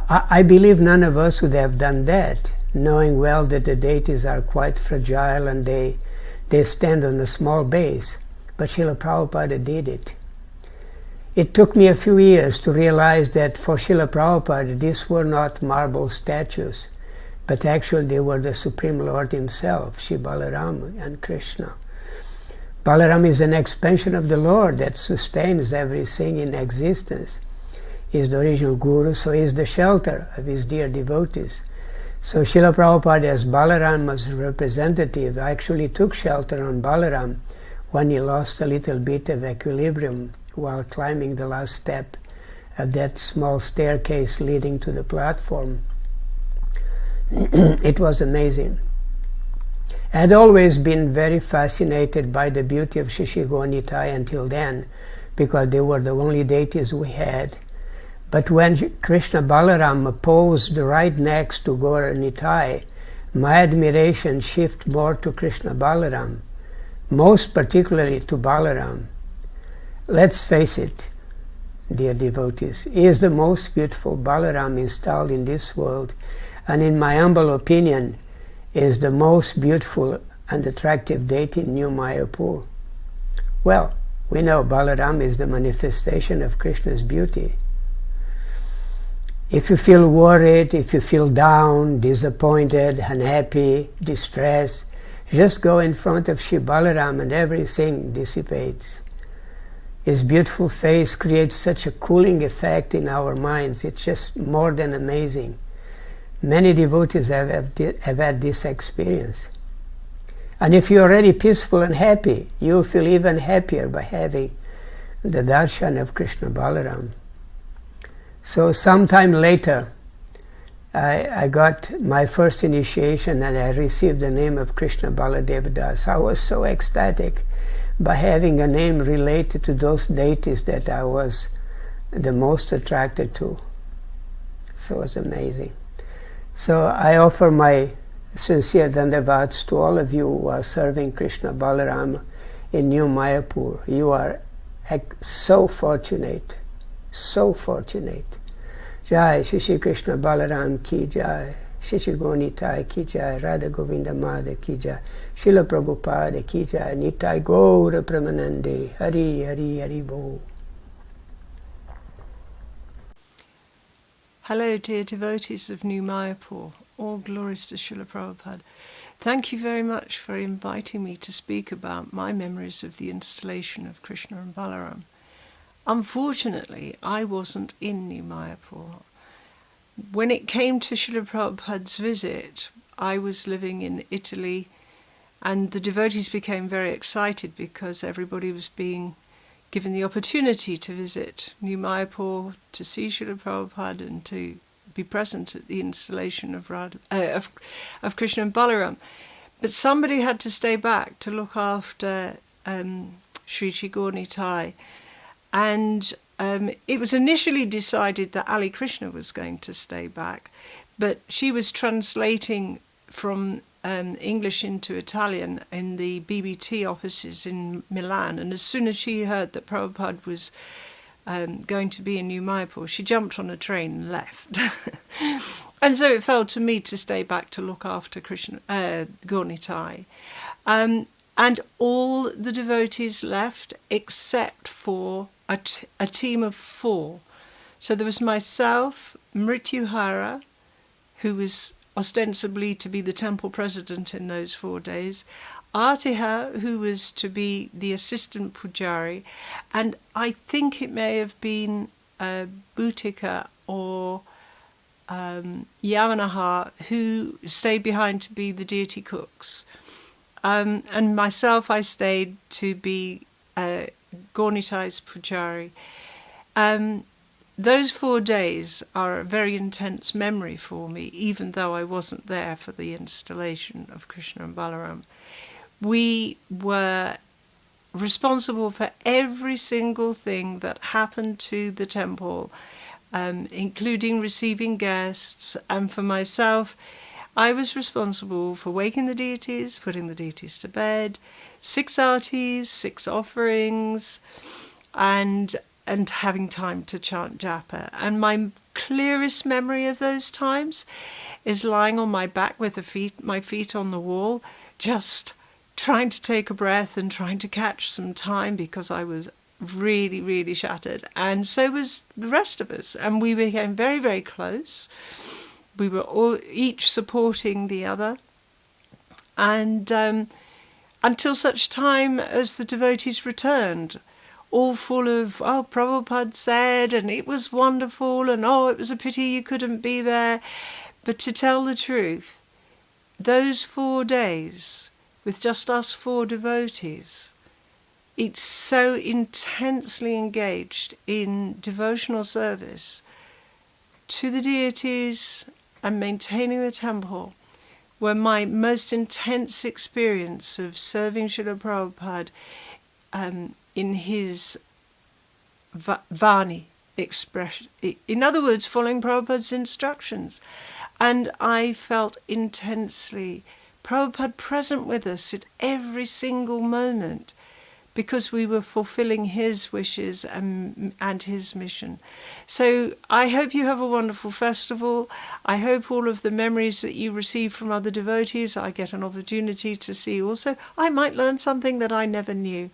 I believe none of us would have done that, knowing well that the deities are quite fragile and they stand on a small base. But Srila Prabhupada did it. It took me a few years to realize that for Srila Prabhupada, these were not marble statues, but actually they were the Supreme Lord himself, Sri Balarama and Krishna. Balarama is an expansion of the Lord that sustains everything in existence. He is the original Guru, so he is the shelter of his dear devotees. So Srila Prabhupada, as Balarama's representative, actually took shelter on Balaram when he lost a little bit of equilibrium while climbing the last step of that small staircase leading to the platform. It was amazing. I had always been very fascinated by the beauty of Shri Gaura Nitai until then, because they were the only deities we had. But when Krishna Balarama posed right next to Gaura Nitai, my admiration shifted more to Krishna Balaram, most particularly to Balaram. Let's face it, dear devotees, he is the most beautiful Balaram installed in this world, and in my humble opinion, is the most beautiful and attractive deity in New Mayapur. Well, we know Balaram is the manifestation of Krishna's beauty. If you feel worried, if you feel down, disappointed, unhappy, distressed, just go in front of Sri Balaram and everything dissipates. His beautiful face creates such a cooling effect in our minds. It's just more than amazing. Many devotees have had this experience. And if you're already peaceful and happy, you'll feel even happier by having the darshan of Krishna Balaram. So sometime later, I got my first initiation and I received the name of Krishna Baladeva Das. I was so ecstatic by having a name related to those deities that I was the most attracted to. So it was amazing. So I offer my sincere dandavats to all of you who are serving Krishna Balarama in New Mayapur. You are so fortunate, so fortunate. Jai Shri Krishna Balaram ki jai, Shri Gaura Nitai ki jai, Radha Govinda Madha ki jai, Srila Prabhupada ki jai, Nitai Gaura Pramanande, Hari Hari Hari Bo. Hello, dear devotees of New Mayapur. All glories to Srila Prabhupada. Thank you very much for inviting me to speak about my memories of the installation of Krishna and Balaram. Unfortunately, I wasn't in New Mayapur. When it came to Srila Prabhupada's visit, I was living in Italy, and the devotees became very excited because everybody was being given the opportunity to visit New Mayapur, to see Srila Prabhupada and to be present at the installation of Krishna and Balaram. But somebody had to stay back to look after Sri Gaura Nitai. And it was initially decided that Ali Krishna was going to stay back, but she was translating from English into Italian in the BBT offices in Milan, and as soon as she heard that Prabhupada was going to be in New Mayapur, she jumped on a train and left. And so it fell to me to stay back to look after Krishna Gaura Nitai. And all the devotees left except for a team of 4. So there was myself, Mrityuhara, who was ostensibly to be the temple president in those 4 days, Atiha, who was to be the assistant pujari, and I think it may have been Bhutika or Yamanaha, who stayed behind to be the deity cooks. And myself, I stayed to be Gaura Nitai's pujari. those 4 days are a very intense memory for me, even though I wasn't there for the installation of Krishna and Balaram. We were responsible for every single thing that happened to the temple, including receiving guests, and for myself, I was responsible for waking the deities, putting the deities to bed, 6 artis, 6 offerings, and having time to chant japa. And my clearest memory of those times is lying on my back with my feet on the wall, just trying to take a breath and trying to catch some time, because I was really, really shattered. And so was the rest of us. And we became very, very close. We were all each supporting the other. And until such time as the devotees returned, all full of, oh, Prabhupada said, and it was wonderful, and oh, it was a pity you couldn't be there. But to tell the truth, those 4 days, with just us 4 devotees, it's so intensely engaged in devotional service to the deities and maintaining the temple, were my most intense experience of serving Srila Prabhupada in his Vani expression. In other words, following Prabhupada's instructions. And I felt intensely Prabhupada present with us at every single moment, because we were fulfilling his wishes and his mission. So I hope you have a wonderful festival. I hope all of the memories that you receive from other devotees, I get an opportunity to see also. I might learn something that I never knew.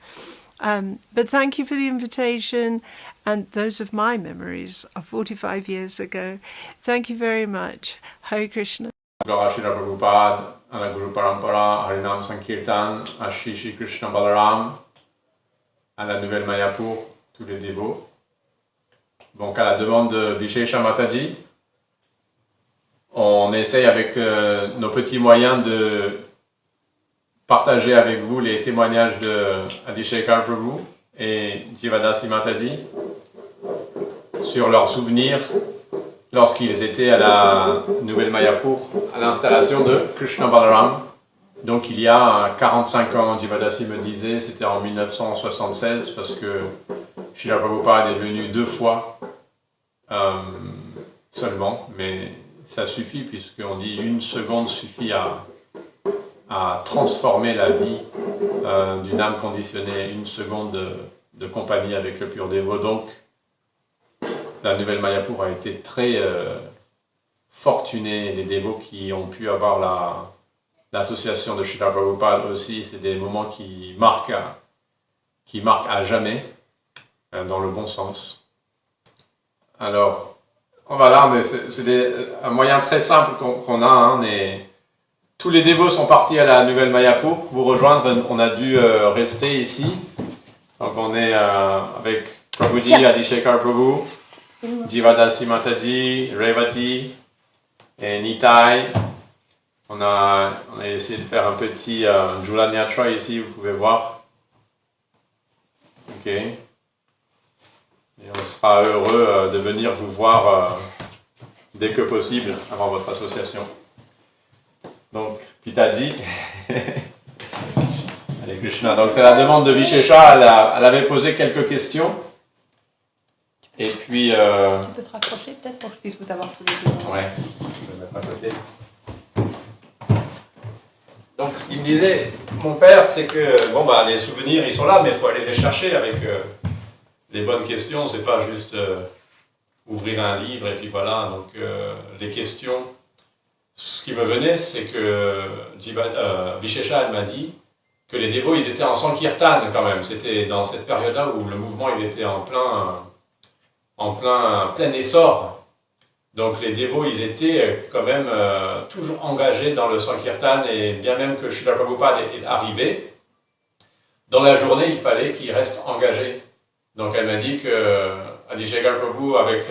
But thank you for the invitation, and those of my memories of 45 years ago. Thank you very much. Hare Krishna. Gloire à Srila Prabhupada, à la Guru Parampara, Harinam Sankirtan, à Shri Krishna Balaram, à la Nouvelle Mayapur, tous les dévots. Donc à la demande de Vishesha Mataji, on essaye avec nos petits moyens de partager avec vous les témoignages de Aniha Prabhu et Jiva Mataji sur leurs souvenirs lorsqu'ils étaient à la Nouvelle Mayapur, à l'installation de Krishna Balaram. Donc il y a 45 ans, Jivadasi me disait, c'était en 1976, parce que Srila Prabhupada est venu 2 fois seulement, mais ça suffit, puisqu'on dit 1 seconde suffit à transformer la vie d'une âme conditionnée, 1 seconde de compagnie avec le pur dévot. Donc la Nouvelle Mayapur a été très fortunée, les dévots qui ont pu avoir l'association de Srila Prabhupada aussi. C'est des moments qui marquent à jamais, dans le bon sens. Alors, voilà, c'est un moyen très simple qu'on a. Hein, tous les dévots sont partis à la Nouvelle Mayapur pour vous rejoindre. On a dû rester ici. Donc on est avec Prabhuji, Aniha Prabhu, Jiva Mataji, Revati et Nitai. On a essayé de faire un petit Jula Nyatra ici, vous pouvez voir. Ok. Et on sera heureux de venir vous voir dès que possible avant votre association. Donc, Pitaji. Allez, Krishna. Donc, c'est la demande de Vishesha. Elle avait posé quelques questions. Et puis. Tu peux te rapprocher peut-être pour que je puisse vous avoir tous les deux. Ouais, je vais me mettre à côté. Donc, ce qu'il me disait, mon père, c'est que, bon, bah, les souvenirs, ils sont là, mais il faut aller les chercher avec les bonnes questions. C'est pas juste ouvrir un livre et puis voilà. Donc, les questions, ce qui me venait, c'est que Vishesha, elle m'a dit que les dévots, ils étaient en Sankirtan quand même. C'était dans cette période-là où le mouvement, il était en plein essor. Donc les dévots, ils étaient quand même toujours engagés dans le Sankirtan, et bien même que Srila Prabhupada est arrivé, dans la journée, il fallait qu'ils restent engagés. Donc elle m'a dit que Aniha Prabhu, avec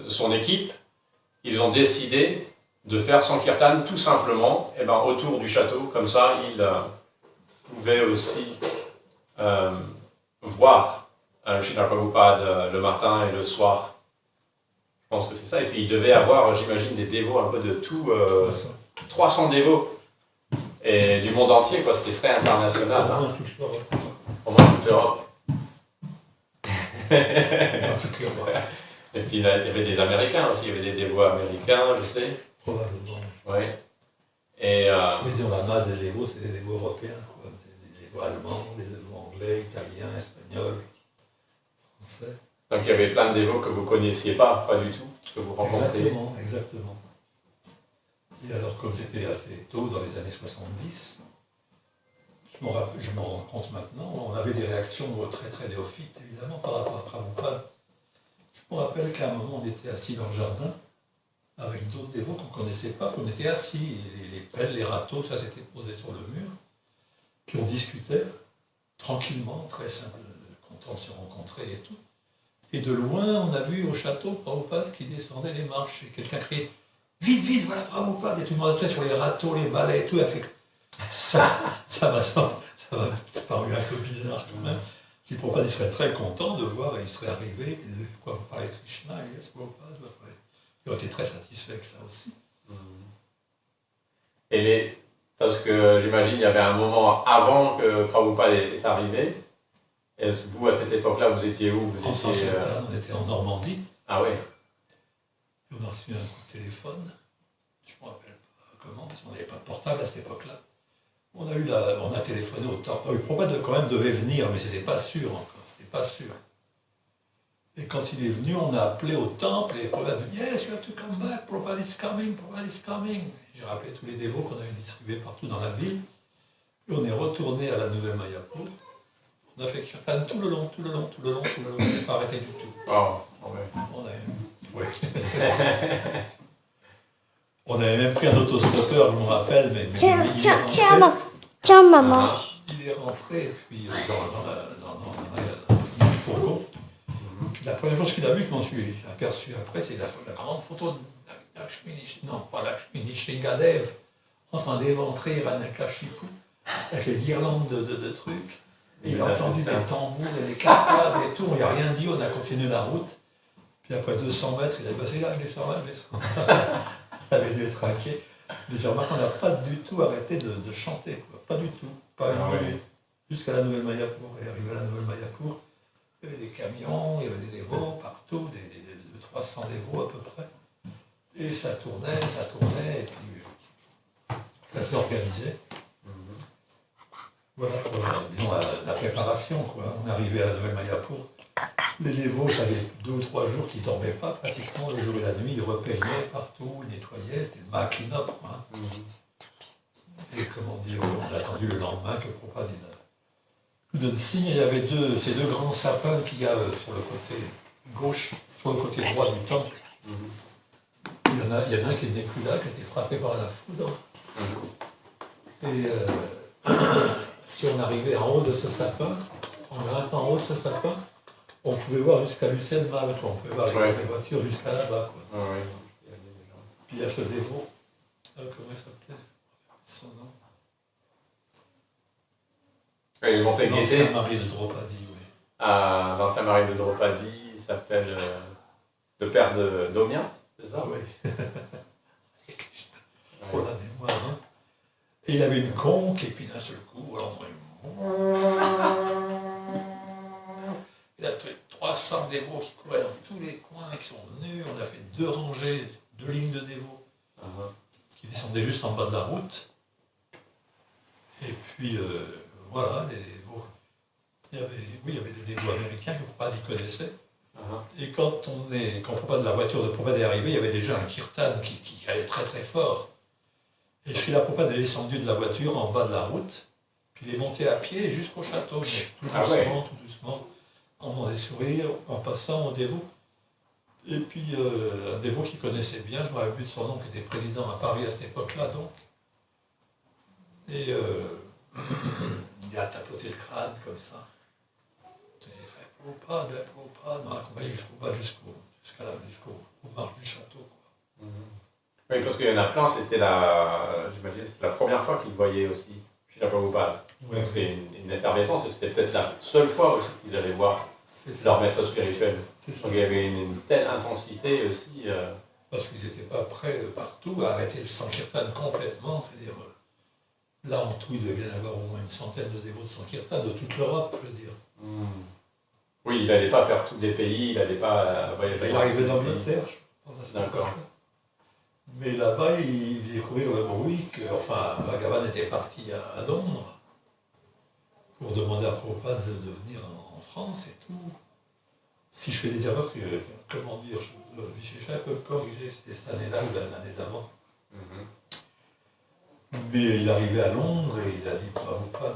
son équipe, ils ont décidé de faire Sankirtan tout simplement autour du château. Comme ça, ils pouvaient aussi voir Srila Prabhupada le matin et le soir. pense que c'est ça. Et puis il devait avoir, j'imagine, des dévots un peu de tout, 300 dévots. Et du monde entier, quoi. C'était très international. Au moins toute l'Europe. Au moins toute l'Europe. Au moins toute l'Europe. Et puis il y avait des Américains aussi, il y avait des dévots américains, je sais. Probablement. Oui. Et Mais dans la masse des dévots, c'est des dévots européens, quoi. Des dévots allemands, des dévots anglais, italiens, espagnols, français. donc il y avait plein de dévots que vous ne connaissiez pas du tout, que vous rencontriez. Exactement, exactement. Et alors, comme c'était assez tôt, dans les années 70, je me rends compte maintenant, on avait des réactions très très néophytes, évidemment, par rapport à Prabhupada. Je me rappelle qu'à un moment, on était assis dans le jardin, avec d'autres dévots qu'on ne connaissait pas, qu'on était assis, les pelles, les râteaux, ça s'était posé sur le mur, puis on discutait tranquillement, très simple, content de se rencontrer et tout. Et de loin, on a vu au château Prabhupada qui descendait les marches, et quelqu'un criait « Vite, vite, voilà Prabhupada !» Et tout le monde a fait sur les râteaux, les balais et tout, elle fait ça m'a paru un peu bizarre quand même. Qui Prabhupada, il serait très content de voir, et il serait arrivé, et de quoi vous parlez de Krishna, et yes, Prabhupada, il aurait été très satisfait avec ça aussi. Et parce que j'imagine il y avait un moment avant que Prabhupada est arrivé. Et vous, à cette époque-là, vous étiez où? Vous étiez, on était en Normandie. Ah oui. Et on a reçu un coup de téléphone. Je ne me rappelle pas comment, parce qu'on n'avait pas de portable à cette époque-là. On a téléphoné au temple. Prabhupada quand même devait venir, mais c'était pas sûr encore. C'était pas sûr. Et quand il est venu, on a appelé au temple et Prabhupada dit « Yes, you have to come back, Prabhupada is coming, Prabhupada is coming ». J'ai rappelé tous les dévots qu'on avait distribués partout dans la ville. Et on est retourné à la Nouvelle Mayapur. On a fait kirtan tout le long, on s'est pas arrêté du tout. Oh, ouais. On avait même pris un autostoppeur, je me rappelle, mais Tiens, maman. Il est rentré, et puis dans le fourgon. La première chose qu'il a vue, je m'en suis aperçu après, c'est la grande photo de Lakshmi Nishingadev, en train d'éventrer Ranakashipu, avec les guirlandes de trucs. Et il a entendu des tambours et des carcasses et tout, on n'y a rien dit, on a continué la route. Puis après 200 mètres, il a dit bah, c'est là, je descends là, je descends. Il avait dû être inquiet. Mais j'ai remarqué qu'on n'a pas du tout arrêté de chanter, quoi. Pas du tout, pas une minute. Jusqu'à la Nouvelle Mayapur. Et arrivé à la Nouvelle Mayapur, il y avait des camions, il y avait des dévots partout, de 300 dévots à peu près. Et ça tournait, et puis ça s'organisait. Voilà, disons, la préparation, quoi. On est arrivé à la Nouvelle Mayapur. Les dévots, ça avait 2 ou 3 jours qu'ils ne dormaient pas, pratiquement, le jour et la nuit, ils repeignaient partout, ils nettoyaient, c'était le Mahakinop, quoi. Et comment dire, on a attendu le lendemain que Prabhupada nous donne signe. Il y avait ces deux grands sapins qu'il y a sur le côté gauche, sur le côté droit du temple. Il y en a un qui n'est plus là, qui a été frappé par la foudre. Et si on arrivait en haut de ce sapin, en grimpant en haut de ce sapin, on pouvait voir jusqu'à Lucerne, on pouvait voir les voitures jusqu'à là-bas. Puis il y a ce dévot, comment il s'appelait son nom? Il est monté guetter. L'ancien mari de Draupadi, oui. Ah, l'ancien mari de Draupadi, il s'appelle le père de Domien, c'est ça? Oui. Pour la mémoire, hein. Et il avait une conque, et puis d'un seul coup, alors, il a fait 300 dévots qui couraient dans tous les coins, qui sont venus. On a fait 2 rangées, 2 lignes de dévots qui descendaient juste en bas de la route. Et puis, voilà, les dévots. Il y avait des dévots américains que Prabhupada connaissait. Et quand Prabhupada, la voiture de Prabhupada est arrivée, il y avait déjà un kirtan qui allait très très fort. Et Srila Prabhupada est descendu de la voiture en bas de la route, puis il est monté à pied jusqu'au château, mais tout doucement, en faisant des sourires, en passant au dévot. Et puis un dévot qu'il connaissait bien, je me rappelle plus de son nom, qui était président à Paris à cette époque-là, donc. Et il a tapoté le crâne comme ça. Et il fait Prabhupada, on a accompagné Prabhupada jusqu'au marche du château, quoi. Oui, parce qu'il y en a plein, c'était la première fois qu'ils voyaient aussi chez la Prabhupada. Ouais, c'était une effervescence, et c'était peut-être la seule fois aussi qu'ils allaient voir leur maître spirituel. Donc il y avait une telle intensité aussi. Parce qu'ils n'étaient pas prêts partout à arrêter le Sankirtan complètement. C'est-à-dire, là en tout, il devait y avoir au moins une centaine de dévots de Sankirtan de toute l'Europe, je veux dire. Oui, il n'allait pas faire tous les pays, il n'allait pas voyager. Il arrivait d'Angleterre, je pense. D'accord. Mais là-bas, il faisait courir le bruit que, enfin, Bhagavan était parti à Londres pour demander à Prabhupada de venir en France et tout. Si je fais des erreurs, comment dire, j'ai peu corrigé, c'était cette année-là ou l'année d'avant. Mais il arrivait à Londres et il a dit Prabhupada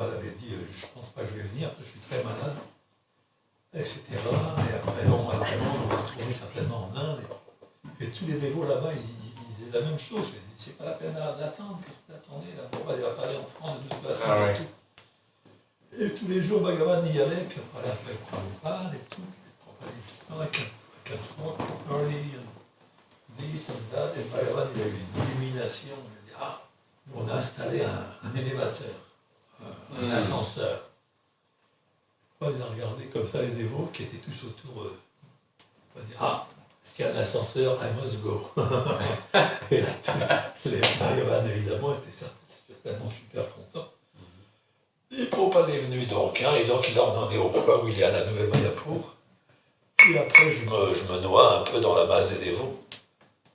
avait dit je pense pas que je vais venir, parce que je suis très malade, etc. Et après, on va retrouver certainement en Inde. Et tous les dévots là-bas, ils disaient la même chose. Ils disaient c'est pas la peine d'attendre, qu'est-ce que vous attendez là, Prabhupada va parler en France de toute façon et tout. Et tous les jours, Bhagavan y allait, puis on parlait avec Prabhupada et tout. Prabhupada dit I can talk properly, this and that. Et Bhagavan, il a eu une illumination. Il a dit on a installé un élévateur, un ascenseur. Il a regardé comme ça les dévots qui étaient tous autour. On va dire est-ce qu'il y a un ascenseur, I must go. Et là, les Bhagavan, évidemment, étaient certainement super contents. Et Prabhupada est venu donc, et donc il a emmené au point où il est à la Nouvelle Mayapur. Et après, je me noie un peu dans la masse des dévots.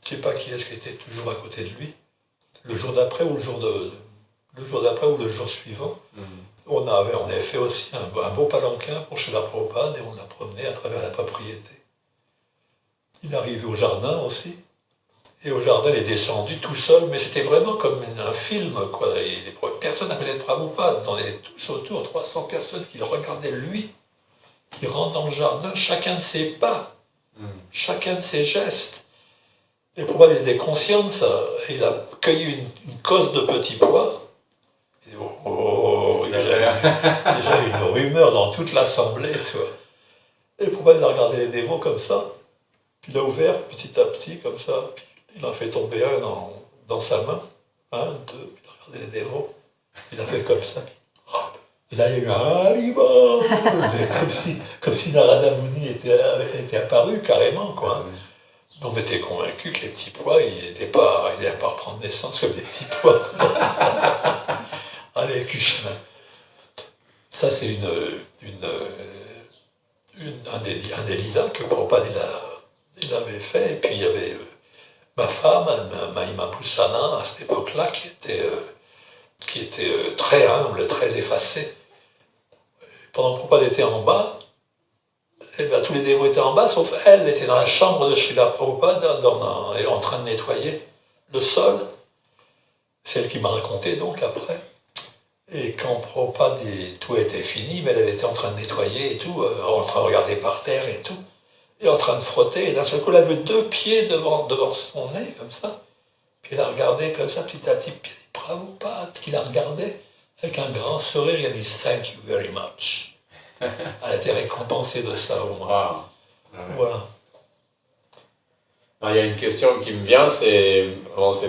Je ne sais pas qui est-ce qui était toujours à côté de lui. Le jour d'après ou le jour suivant, on avait fait aussi un beau palanquin pour chez la Prabhupada et on l'a promené à travers la propriété. Il est arrivé au jardin aussi. Et au jardin, il est descendu tout seul, mais c'était vraiment comme un film, quoi. Personne n'appelait de Prabhupada, on était tous autour, 300 personnes qui le regardaient lui, qui rentrent dans le jardin, chacun de ses pas, chacun de ses gestes. Et Prabhupada était conscient de ça. Il a cueilli une cosse de petits pois. Il dit, déjà une rumeur dans toute l'assemblée, tu vois. Et Prabhupada a regardé les dévots comme ça, puis il a ouvert petit à petit, comme ça, puis il en fait tomber un dans sa main, un, deux, puis il a regardé les dévots, il a fait comme ça, et là il y a eu un Haribo, comme si Narada Muni était apparu carrément, quoi. On était convaincus que les petits pois, ils n'allaient pas reprendre naissance comme des petits pois. Allez, Krishna. Ça, c'est un des lilas que Prabhupada il avait fait, et puis il y avait ma femme, Mahima Poussana, à cette époque-là, qui était très humble, très effacée. Pendant que Prabhupada était en bas, et bien, tous les dévots étaient en bas, sauf elle était dans la chambre de Srila Prabhupada, en train de nettoyer le sol. C'est elle qui m'a raconté donc après. Et quand Prabhupada, tout était fini, mais elle était en train de nettoyer et tout, en train de regarder par terre et tout, et en train de frotter, et d'un seul coup, elle avait 2 pieds devant son nez, comme ça. Puis elle a regardé comme ça, petit à petit, puis elle dit Prabhupada, qui la regardait avec un grand sourire, il a dit Thank you very much. Elle a été récompensée de ça au moins. Voilà. Alors, il y a une question qui me vient, c'est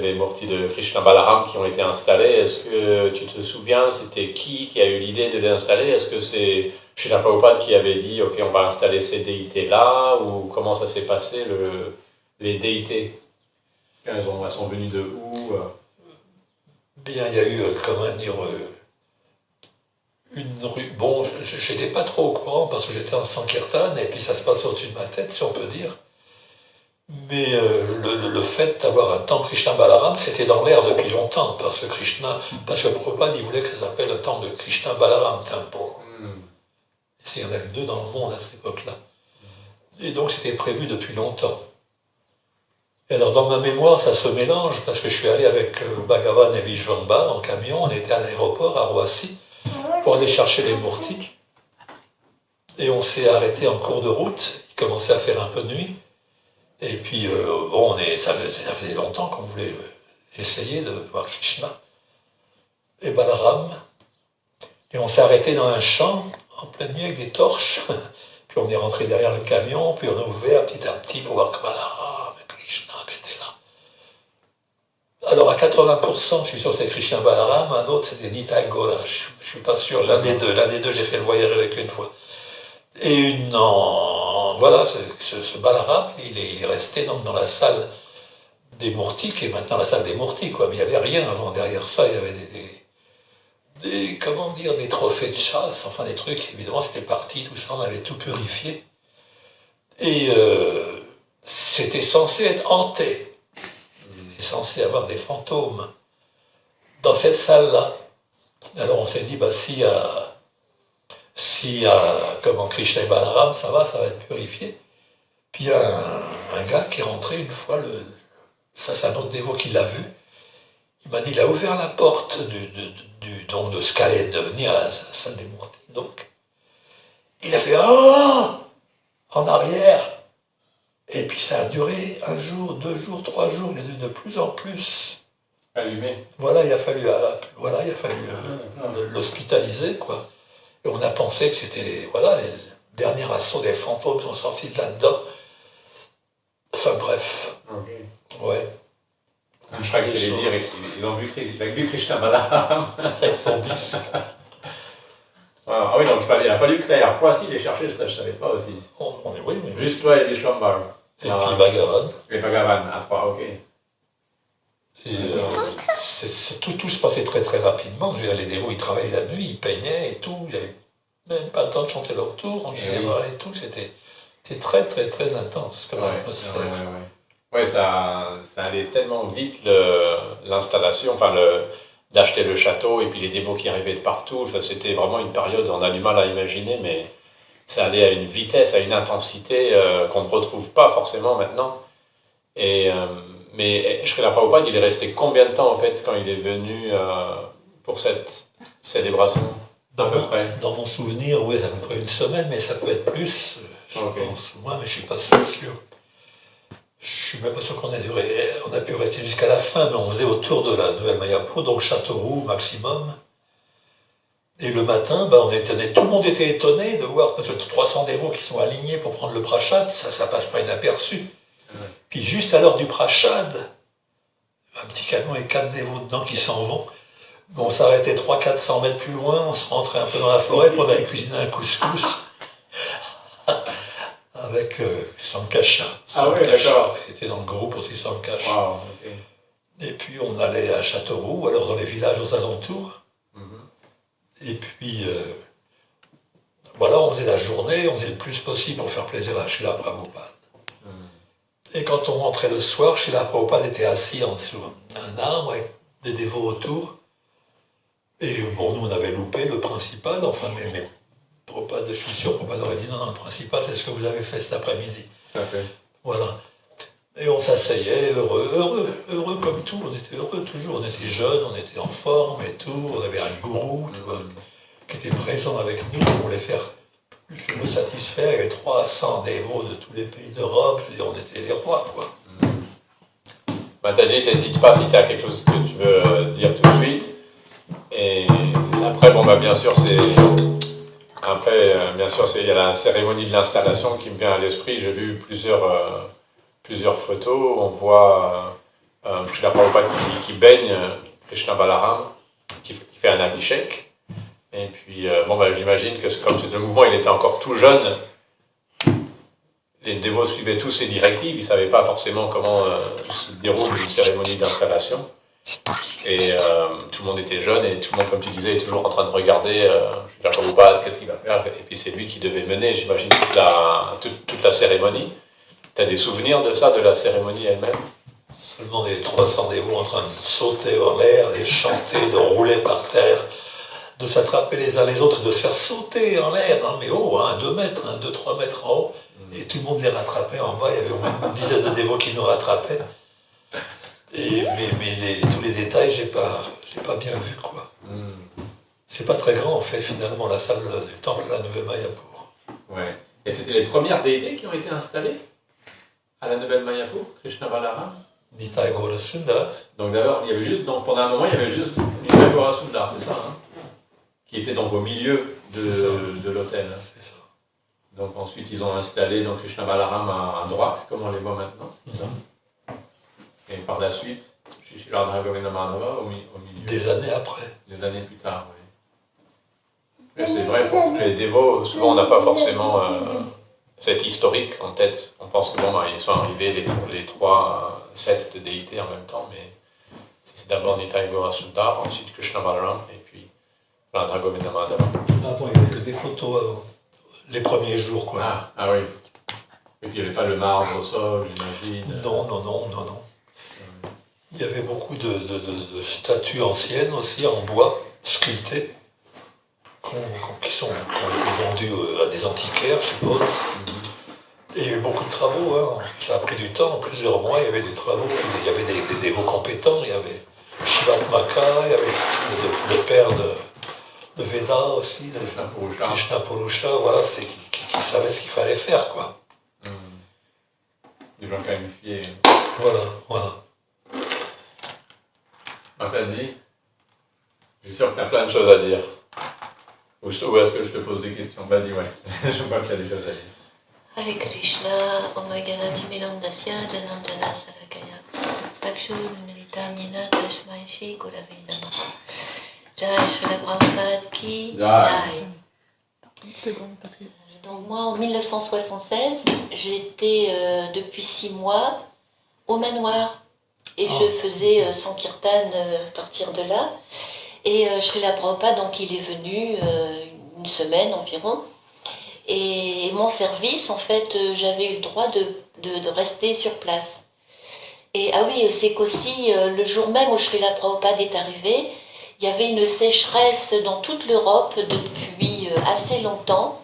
les Murtis de Krishna Balaram qui ont été installés. Est-ce que tu te souviens, c'était qui a eu l'idée de les installer? Est-ce que c'est Srila Prabhupada qui avait dit ok, on va installer ces déités-là, ou comment ça s'est passé, les déités? Elles sont venues de où? Bien, il y a eu, comment dire, une rue. Bon, j'étais pas trop au courant parce que j'étais en Sankirtan et puis ça se passe au-dessus de ma tête, si on peut dire. Mais le fait d'avoir un temple Krishna Balaram, c'était dans l'air depuis longtemps parce que Prabhupada, il voulait que ça s'appelle le temple de Krishna Balaram Temple. Il y en avait 2 dans le monde à cette époque-là. Et donc c'était prévu depuis longtemps. Et alors dans ma mémoire, ça se mélange parce que je suis allé avec Bhagavan et Vishwamba en camion, on était à l'aéroport à Roissy pour aller chercher les Murtis. Et on s'est arrêté en cours de route, il commençait à faire un peu de nuit. Et puis, ça faisait longtemps qu'on voulait essayer de voir Krishna et Balaram. Et on s'est arrêté dans un champ, en pleine nuit, avec des torches. Puis on est rentré derrière le camion, puis on a ouvert petit à petit pour voir que Balaram et Krishna étaient là. Alors à 80%, je suis sûr que c'est Krishna Balaram, un autre c'était Nitai Gora, je ne suis pas sûr. L'un des deux, j'ai fait le voyage avec une fois. Et voilà, ce Balarama, il est resté donc dans la salle des Murtis, qui est maintenant la salle des Murtis, quoi. Mais il n'y avait rien avant. Derrière ça, il y avait comment dire, des trophées de chasse, enfin des trucs. Évidemment, c'était parti, tout ça, on avait tout purifié. Et c'était censé être hanté. Il était censé avoir des fantômes dans cette salle-là. Alors on s'est dit, bah si comment Krishna et Balarama, ça va être purifié. Puis il y a un gars qui est rentré une fois, ça c'est un autre dévot qui l'a vu. Il m'a dit, il a ouvert la porte donc de ce qu'allait devenir la salle des Murtis. Donc, il a fait ah en arrière. Et puis ça a duré 1 jour, 2 jours, 3 jours. Il est devenu de plus en plus allumé. Voilà, il a fallu l'hospitaliser, quoi. Et on a pensé que c'était, voilà, les derniers assauts des fantômes sont sortis de là-dedans. Enfin bref. Okay. Ouais. Je crois que j'allais dire, il a vu Krishna Balarama. Son disque. Ah oui, donc il a fallu que tu ailles à Roissy les chercher, ça je ne savais pas aussi. Oui, mais juste toi et les Shambhar. Et puis Bhagavan. Et Bhagavan, à 3, ok. Et tout se passait très très rapidement. Les dévots, ils travaillaient la nuit, ils peignaient et tout. Ils n'avaient même pas le temps de chanter leur tour en général et tout. C'était très très très intense comme atmosphère. Ouais, ça allait tellement vite l'installation, enfin d'acheter le château et puis les dévots qui arrivaient de partout. Enfin, c'était vraiment une période, on a du mal à imaginer, mais ça allait à une vitesse, à une intensité qu'on ne retrouve pas forcément maintenant. Mais Srila Prabhupada, il est resté combien de temps en fait quand il est venu pour cette célébration à peu près? Dans mon souvenir, oui, c'est à peu près 1 semaine, mais ça peut être plus, je pense. Moi, mais je ne suis pas sûr. Je suis même pas sûr qu'on a pu rester jusqu'à la fin, mais on faisait autour de la nouvelle Mayapur, donc Châteauroux maximum. Et le matin, tout le monde était étonné de voir, parce que 300 dévots qui sont alignés pour prendre le prachad, ça passe pas inaperçu. Puis juste à l'heure du prachad, un petit camion et 4 dévots dedans qui s'en vont. On s'arrêtait 300-400 mètres plus loin, on se rentrait un peu dans la forêt, puis on allait cuisiner un couscous. Avec Sankasha. Ah oui, d'accord. Il était dans le groupe aussi, Sankasha. Wow, okay. Et puis on allait à Châteauroux, alors dans les villages aux alentours. Et puis, voilà, on faisait la journée, on faisait le plus possible pour faire plaisir à Srila Prabhupada. Et quand on rentrait le soir, Srila Prabhupada était assis en dessous d'un arbre avec des dévots autour. Et bon, nous on avait loupé le principal, enfin, mais Prabhupada, je suis sûr, Prabhupada aurait dit non, le principal, c'est ce que vous avez fait cet après-midi. Voilà. Et on s'asseyait, heureux comme tout, on était heureux toujours, on était jeunes, on était en forme et tout, on avait un gourou qui était présent avec nous, on voulait le satisfaire, il y avait 300 dévots de tous les pays d'Europe, je veux dire, on était les rois, quoi. Mataji, n'hésite pas si tu as quelque chose que tu veux dire tout de suite. Et après, bien sûr, il y a la cérémonie de l'installation qui me vient à l'esprit. J'ai vu plusieurs photos. On voit Srila Prabhupada qui baigne Krishna Balarama, qui fait un abhishek. Et puis, j'imagine que comme le mouvement il était encore tout jeune, les dévots suivaient tous ses directives. Ils ne savaient pas forcément comment se déroule une cérémonie d'installation. Et tout le monde était jeune et tout le monde, comme tu disais, est toujours en train de regarder Srila Prabhupada, qu'est-ce qu'il va faire. Et puis c'est lui qui devait mener, j'imagine, toute la cérémonie. Tu as des souvenirs de ça, de la cérémonie elle-même? Seulement les 300 dévots en train de sauter en l'air, de chanter, de rouler par terre, de s'attraper les uns les autres, de se faire sauter en l'air, mais haut, 2 mètres, 2-3 mètres en haut. Et tout le monde les rattrapait en bas, il y avait au moins une dizaine de dévots qui nous rattrapaient. Mais tous les détails, j'ai pas bien vu, quoi. C'est pas très grand, en fait, finalement, la salle du temple de la Nouvelle Mayapur. Ouais. Et c'était les premières déités qui ont été installées à la Nouvelle Mayapur, Krishna Balarama? Nitai Gaura Sundar. Donc d'abord, pendant un moment, il y avait juste Nitai Gaura Sundar, c'est ça, qui était donc au milieu de l'hôtel. C'est ça. Donc ensuite, ils ont installé donc, Krishna Balarama à droite, comme on les voit maintenant. C'est ça. Et par la suite, Srila Bhogini Mataji au milieu. Des années après. Des années plus tard, oui. Et c'est vrai, pour les dévots, souvent on n'a pas forcément cette historique en tête. On pense que ils sont arrivés les trois sets de déités en même temps, mais c'est d'abord Nitai Gaura Sundar, ensuite Krishna Balaram, et puis Radha Govinda Madhava. Avant, il n'y avait que des photos avant. Les premiers jours, quoi. Ah oui. Et puis il n'y avait pas le marbre au sol, j'imagine. Non. Il y avait beaucoup de statues anciennes aussi, en bois, sculptées, qui ont été vendues à des antiquaires, je suppose. Et il y a eu beaucoup de travaux, hein. Ça a pris du temps, plusieurs mois, il y avait des travaux, il y avait des dévots compétents, il y avait Jiva Mataji, il y avait le père de Veda aussi, Krishna Purusha, voilà, qui savait ce qu'il fallait faire, quoi. Des gens qualifiés. Voilà. Mataji, je suis sûr que tu as plein de choses à dire. Ou est-ce que je te pose des questions? Bah dis ouais, je vois que tu as des choses à dire. Hare Krishna, Omagana Timilandasya, Janandana Sarakaya, Sakshu Lunalita Mina Tashmaishi Gurave Namaha. Jai Srila Prabhupada Ki Jai. Donc moi en 1976, j'étais depuis 6 mois au manoir et je faisais Sankirtan à partir de là. Et Srila Prabhupada, donc il est venu une semaine environ. Et mon service, en fait, j'avais eu le droit de rester sur place. Et ah oui, c'est qu'aussi, le jour même où Srila Prabhupada est arrivé, il y avait une sécheresse dans toute l'Europe depuis assez longtemps.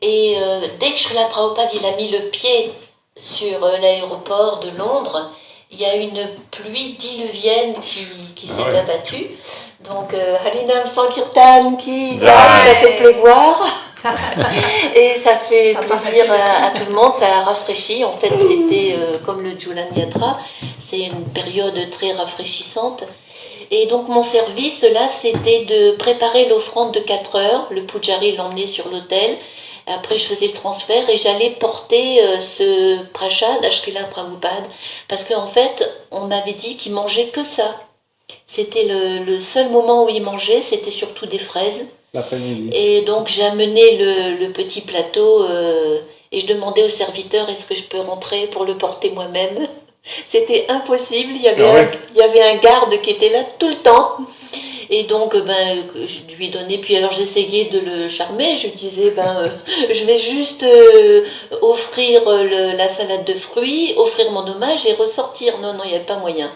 Et dès que Srila Prabhupada il a mis le pied sur l'aéroport de Londres, il y a une pluie diluvienne qui s'est abattue. Donc, Harinam Sankirtan qui ça fait pleuvoir. Et ça fait plaisir à tout le monde, ça a rafraîchi. En fait, c'était comme le Julan Yatra, c'est une période très rafraîchissante. Et donc, mon service, là, c'était de préparer l'offrande de 4 heures. Le Pujari l'emmenait sur l'autel. Après, je faisais le transfert et j'allais porter ce prashad à Srila Prabhupada. Parce qu'en fait, on m'avait dit qu'il mangeait que ça. C'était le seul moment où il mangeait, c'était surtout des fraises. L'après-midi. Et donc j'ai amené le petit plateau et je demandais au serviteur est-ce que je peux rentrer pour le porter moi-même. C'était impossible, il y avait un garde qui était là tout le temps. Et donc je lui donnais, puis alors j'essayais de le charmer, je lui disais je vais juste offrir la salade de fruits, offrir mon hommage et ressortir. Non, il n'y avait pas moyen.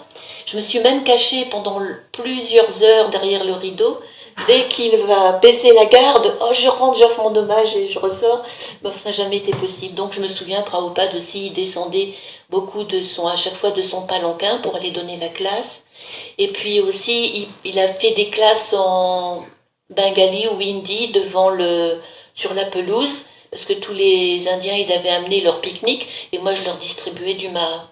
Je me suis même cachée pendant plusieurs heures derrière le rideau. Dès qu'il va baisser la garde, je rentre, j'offre mon hommage et je ressors. Ça n'a jamais été possible. Donc je me souviens, Prabhupada aussi, il descendait beaucoup à chaque fois de son palanquin pour aller donner la classe. Et puis aussi, il a fait des classes en bengali ou hindi sur la pelouse, parce que tous les Indiens, ils avaient amené leur pique-nique, et moi je leur distribuais du maha.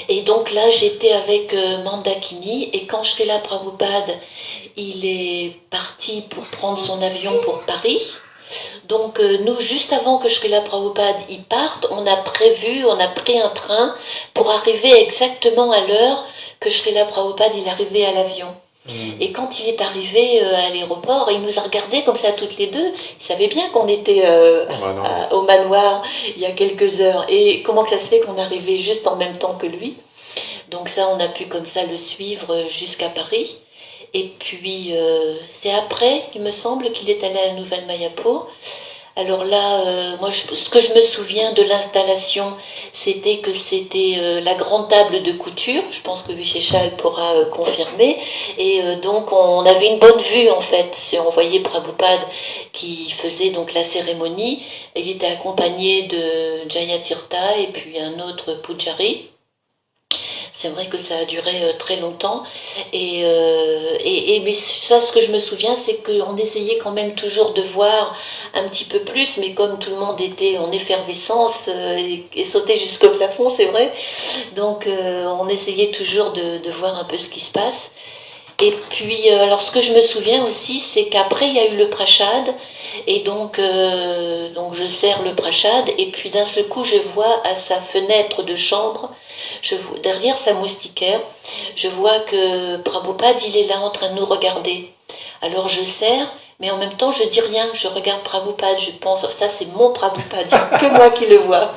Et donc là, j'étais avec Mandakini, et quand Srila Prabhupada, il est parti pour prendre son avion pour Paris. Donc nous, juste avant que Srila Prabhupada y parte, on a pris un train pour arriver exactement à l'heure que Srila Prabhupada il arrivait à l'avion. Et quand il est arrivé à l'aéroport, il nous a regardés comme ça toutes les deux. Il savait bien qu'on était au manoir il y a quelques heures. Et comment que ça se fait qu'on arrivait juste en même temps que lui? Donc ça, on a pu comme ça le suivre jusqu'à Paris. Et puis, c'est après, il me semble, qu'il est allé à la Nouvelle-Mayapur. Alors là, moi, ce que je me souviens de l'installation, c'était que c'était la grande table de couture. Je pense que Visheshal pourra confirmer. Et donc, on avait une bonne vue, en fait. On voyait Prabhupada qui faisait donc la cérémonie. Il était accompagné de Jayatirtha et puis un autre Pujari. C'est vrai que ça a duré très longtemps. Mais ça, ce que je me souviens, c'est qu'on essayait quand même toujours de voir un petit peu plus, mais comme tout le monde était en effervescence et sautait jusqu'au plafond, c'est vrai. Donc, on essayait toujours de voir un peu ce qui se passe. Et puis, alors ce que je me souviens aussi, c'est qu'après, il y a eu le prashad. Et donc je sers le prashad. Et puis, d'un seul coup, je vois à sa fenêtre de chambre, derrière sa moustiquaire, je vois que Prabhupada, il est là en train de nous regarder. Alors, je sers, Mais en même temps, je dis rien, je regarde Prabhupada, je pense, ça c'est mon Prabhupada, il n'y a que moi qui le vois.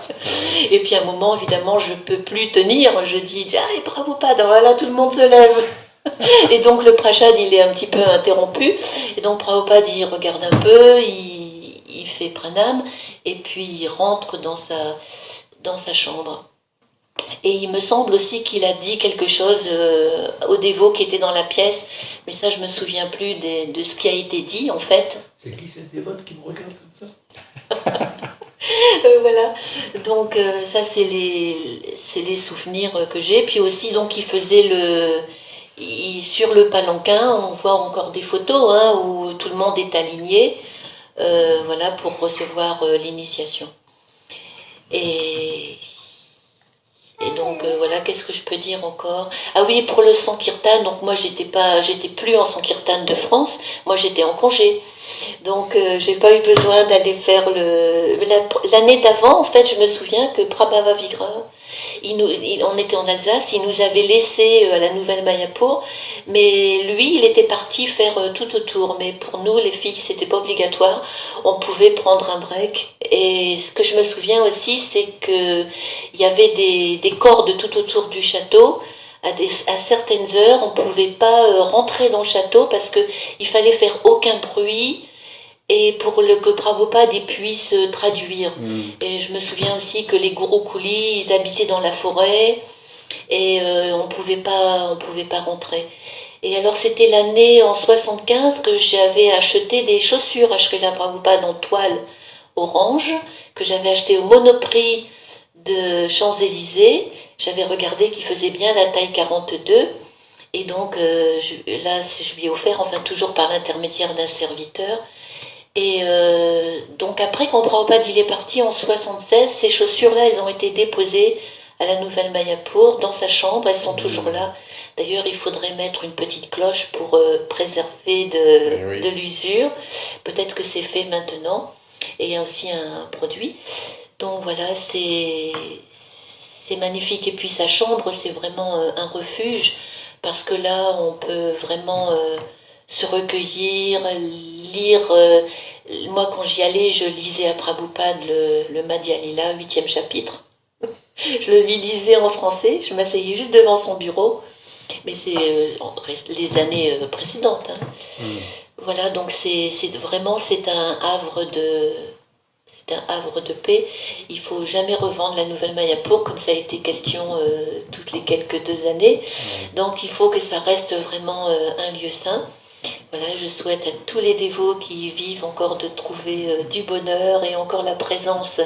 Et puis à un moment, évidemment, je ne peux plus tenir, je dis, ah, Prabhupada, alors là, tout le monde se lève. Et donc le prashad, il est un petit peu interrompu. Et donc Prabhupada, il regarde un peu, il fait pranam, et puis il rentre dans sa chambre. Et il me semble aussi qu'il a dit quelque chose aux dévots qui étaient dans la pièce, mais ça je me souviens plus de ce qui a été dit en fait. C'est qui cette dévote qui me regarde comme ça? Voilà, donc ça c'est les souvenirs que j'ai. Puis aussi donc il faisait sur le palanquin, on voit encore des photos hein, où tout le monde est aligné, voilà, pour recevoir l'initiation. Et donc voilà, qu'est-ce que je peux dire encore? Ah oui, pour le Sankirtan, donc moi j'étais plus en Sankirtan de France, moi j'étais en congé. Donc j'ai pas eu besoin d'aller faire l'année d'avant, en fait, je me souviens que Prabhava Vigra, on était en Alsace, il nous avait laissé à la Nouvelle Mayapur, mais lui, il était parti faire tout autour. Mais pour nous, les filles, c'était pas obligatoire. On pouvait prendre un break. Et ce que je me souviens aussi, c'est que il y avait des cordes tout autour du château. À certaines heures, on pouvait pas rentrer dans le château parce que il fallait faire aucun bruit. Et pour que Prabhupada puisse traduire. Et je me souviens aussi que les Gurukuli, ils habitaient dans la forêt et on pouvait pas rentrer. Et alors c'était l'année en 75 que j'avais acheté des chaussures à Srila Prabhupada en toile orange, que j'avais acheté au Monoprix de Champs-Élysées. J'avais regardé qu'il faisait bien la taille 42. Et donc je lui ai offert, enfin toujours par l'intermédiaire d'un serviteur. Et donc après, quand Prabhupada il est parti en 76, ces chaussures-là, elles ont été déposées à la Nouvelle Mayapur, dans sa chambre, elles sont toujours là. D'ailleurs, il faudrait mettre une petite cloche pour préserver de l'usure. Peut-être que c'est fait maintenant. Et il y a aussi un produit. Donc voilà, c'est magnifique. Et puis sa chambre, c'est vraiment un refuge, parce que là, on peut vraiment se recueillir, lire. Moi, quand j'y allais, je lisais à Prabhupada le Madhya Lila, 8e chapitre. Je le lui lisais en français, je m'asseyais juste devant son bureau, mais c'est les années précédentes. Hein. Voilà, donc c'est un havre de paix. Il faut jamais revendre la Nouvelle Mayapur, comme ça a été question toutes les quelques 2 années. Donc il faut que ça reste vraiment un lieu saint. Voilà, je souhaite à tous les dévots qui vivent encore de trouver du bonheur et encore la présence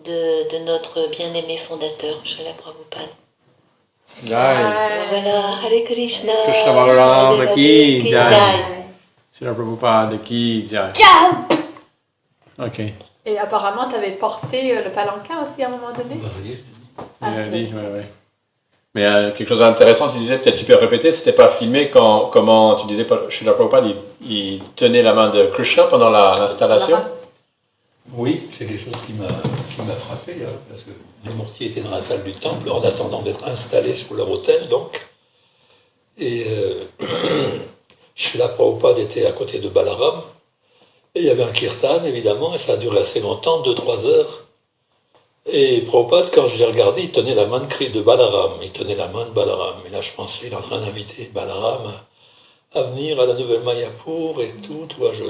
de notre bien-aimé fondateur, Srila Prabhupada. Voilà, Hare Krishna. Krishna Balarama ki Ki jai. jai. Srila Prabhupada ki jai. Ciao. Ok. Et apparemment, tu avais porté le palanquin aussi à un moment donné. Il a dit, ouais. Mais quelque chose d'intéressant, tu disais, peut-être tu peux répéter, c'était pas filmé comment tu disais, Srila Prabhupada, il tenait la main de Krishna pendant l'installation. Oui, c'est quelque chose qui m'a frappé, hein, parce que les mortiers étaient dans la salle du temple en attendant d'être installés sur leur autel, donc. Et Srila Prabhupada était à côté de Balarama, et il y avait un kirtan, évidemment, et ça a duré assez longtemps, 2-3 heures. Et Prabhupada, quand je l'ai regardé, il tenait la main de Balarama, il tenait la main de Balarama. Et là, je pensais, il est en train d'inviter Balarama à venir à la Nouvelle Mayapur et tout. Tu vois, je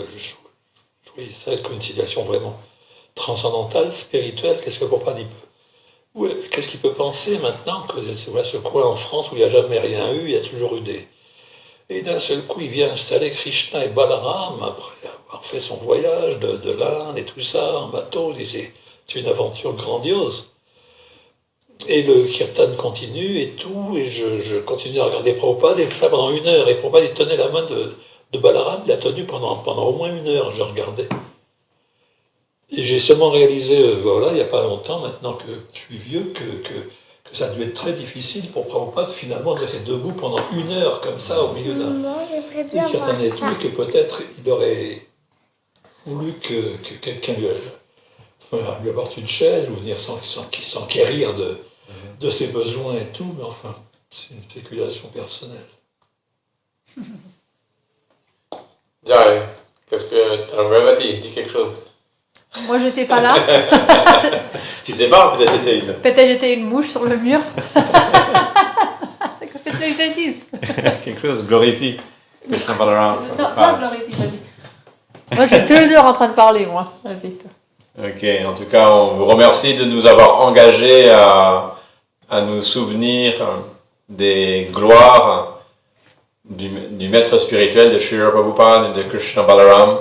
trouvais ça comme une situation vraiment transcendantale, spirituelle. Qu'est-ce que Prabhupada peut... Qu'est-ce qu'il peut penser maintenant que ce coin en France où il n'y a jamais rien eu, il y a toujours eu des... Et d'un seul coup, il vient installer Krishna et Balarama après avoir fait son voyage de l'Inde et tout ça en bateau. C'est une aventure grandiose. Et le kirtan continue et tout, et je continue à regarder Prabhupada, et ça pendant 1 heure. Et Prabhupada, il tenait la main de Balarama, il l'a tenu pendant au moins 1 heure, je regardais. Et j'ai seulement réalisé, voilà, il n'y a pas longtemps, maintenant que je suis vieux, que ça a dû être très difficile pour Prabhupada, finalement, de rester debout pendant 1 heure, comme ça, au milieu d'un kirtan et tout, et que peut-être il aurait voulu que quelqu'un lui apporte une chaise ou venir s'enquérir de ses besoins et tout, mais enfin, c'est une spéculation personnelle. Jai, qu'est-ce Alors, Bhavati, dis quelque chose. Moi, j'étais pas là. Tu sais pas, peut-être j'étais une. Peut-être j'étais une mouche sur le mur. Qu'est-ce que tu veux que je dise? Quelque chose, glorifie. Krishna Balaram. Non, toi, glorifie, vas-y. Moi, je suis toujours en train de parler, moi. Vas-y, toi. Ok, en tout cas, on vous remercie de nous avoir engagés à nous souvenir des gloires du maître spirituel de Srila Prabhupada et de Krishna Balaram.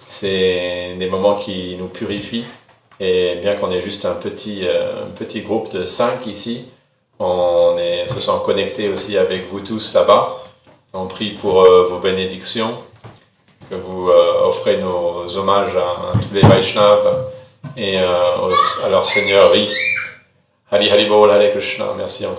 C'est des moments qui nous purifient. Et bien qu'on ait juste un petit groupe de 5 ici, on se sent connectés aussi avec vous tous là-bas. On prie pour vos bénédictions, que vous offrez nos hommages à tous les Vaishnavas et à leur Seigneur Hari Hari Bol, Hare Krishna. Merci encore.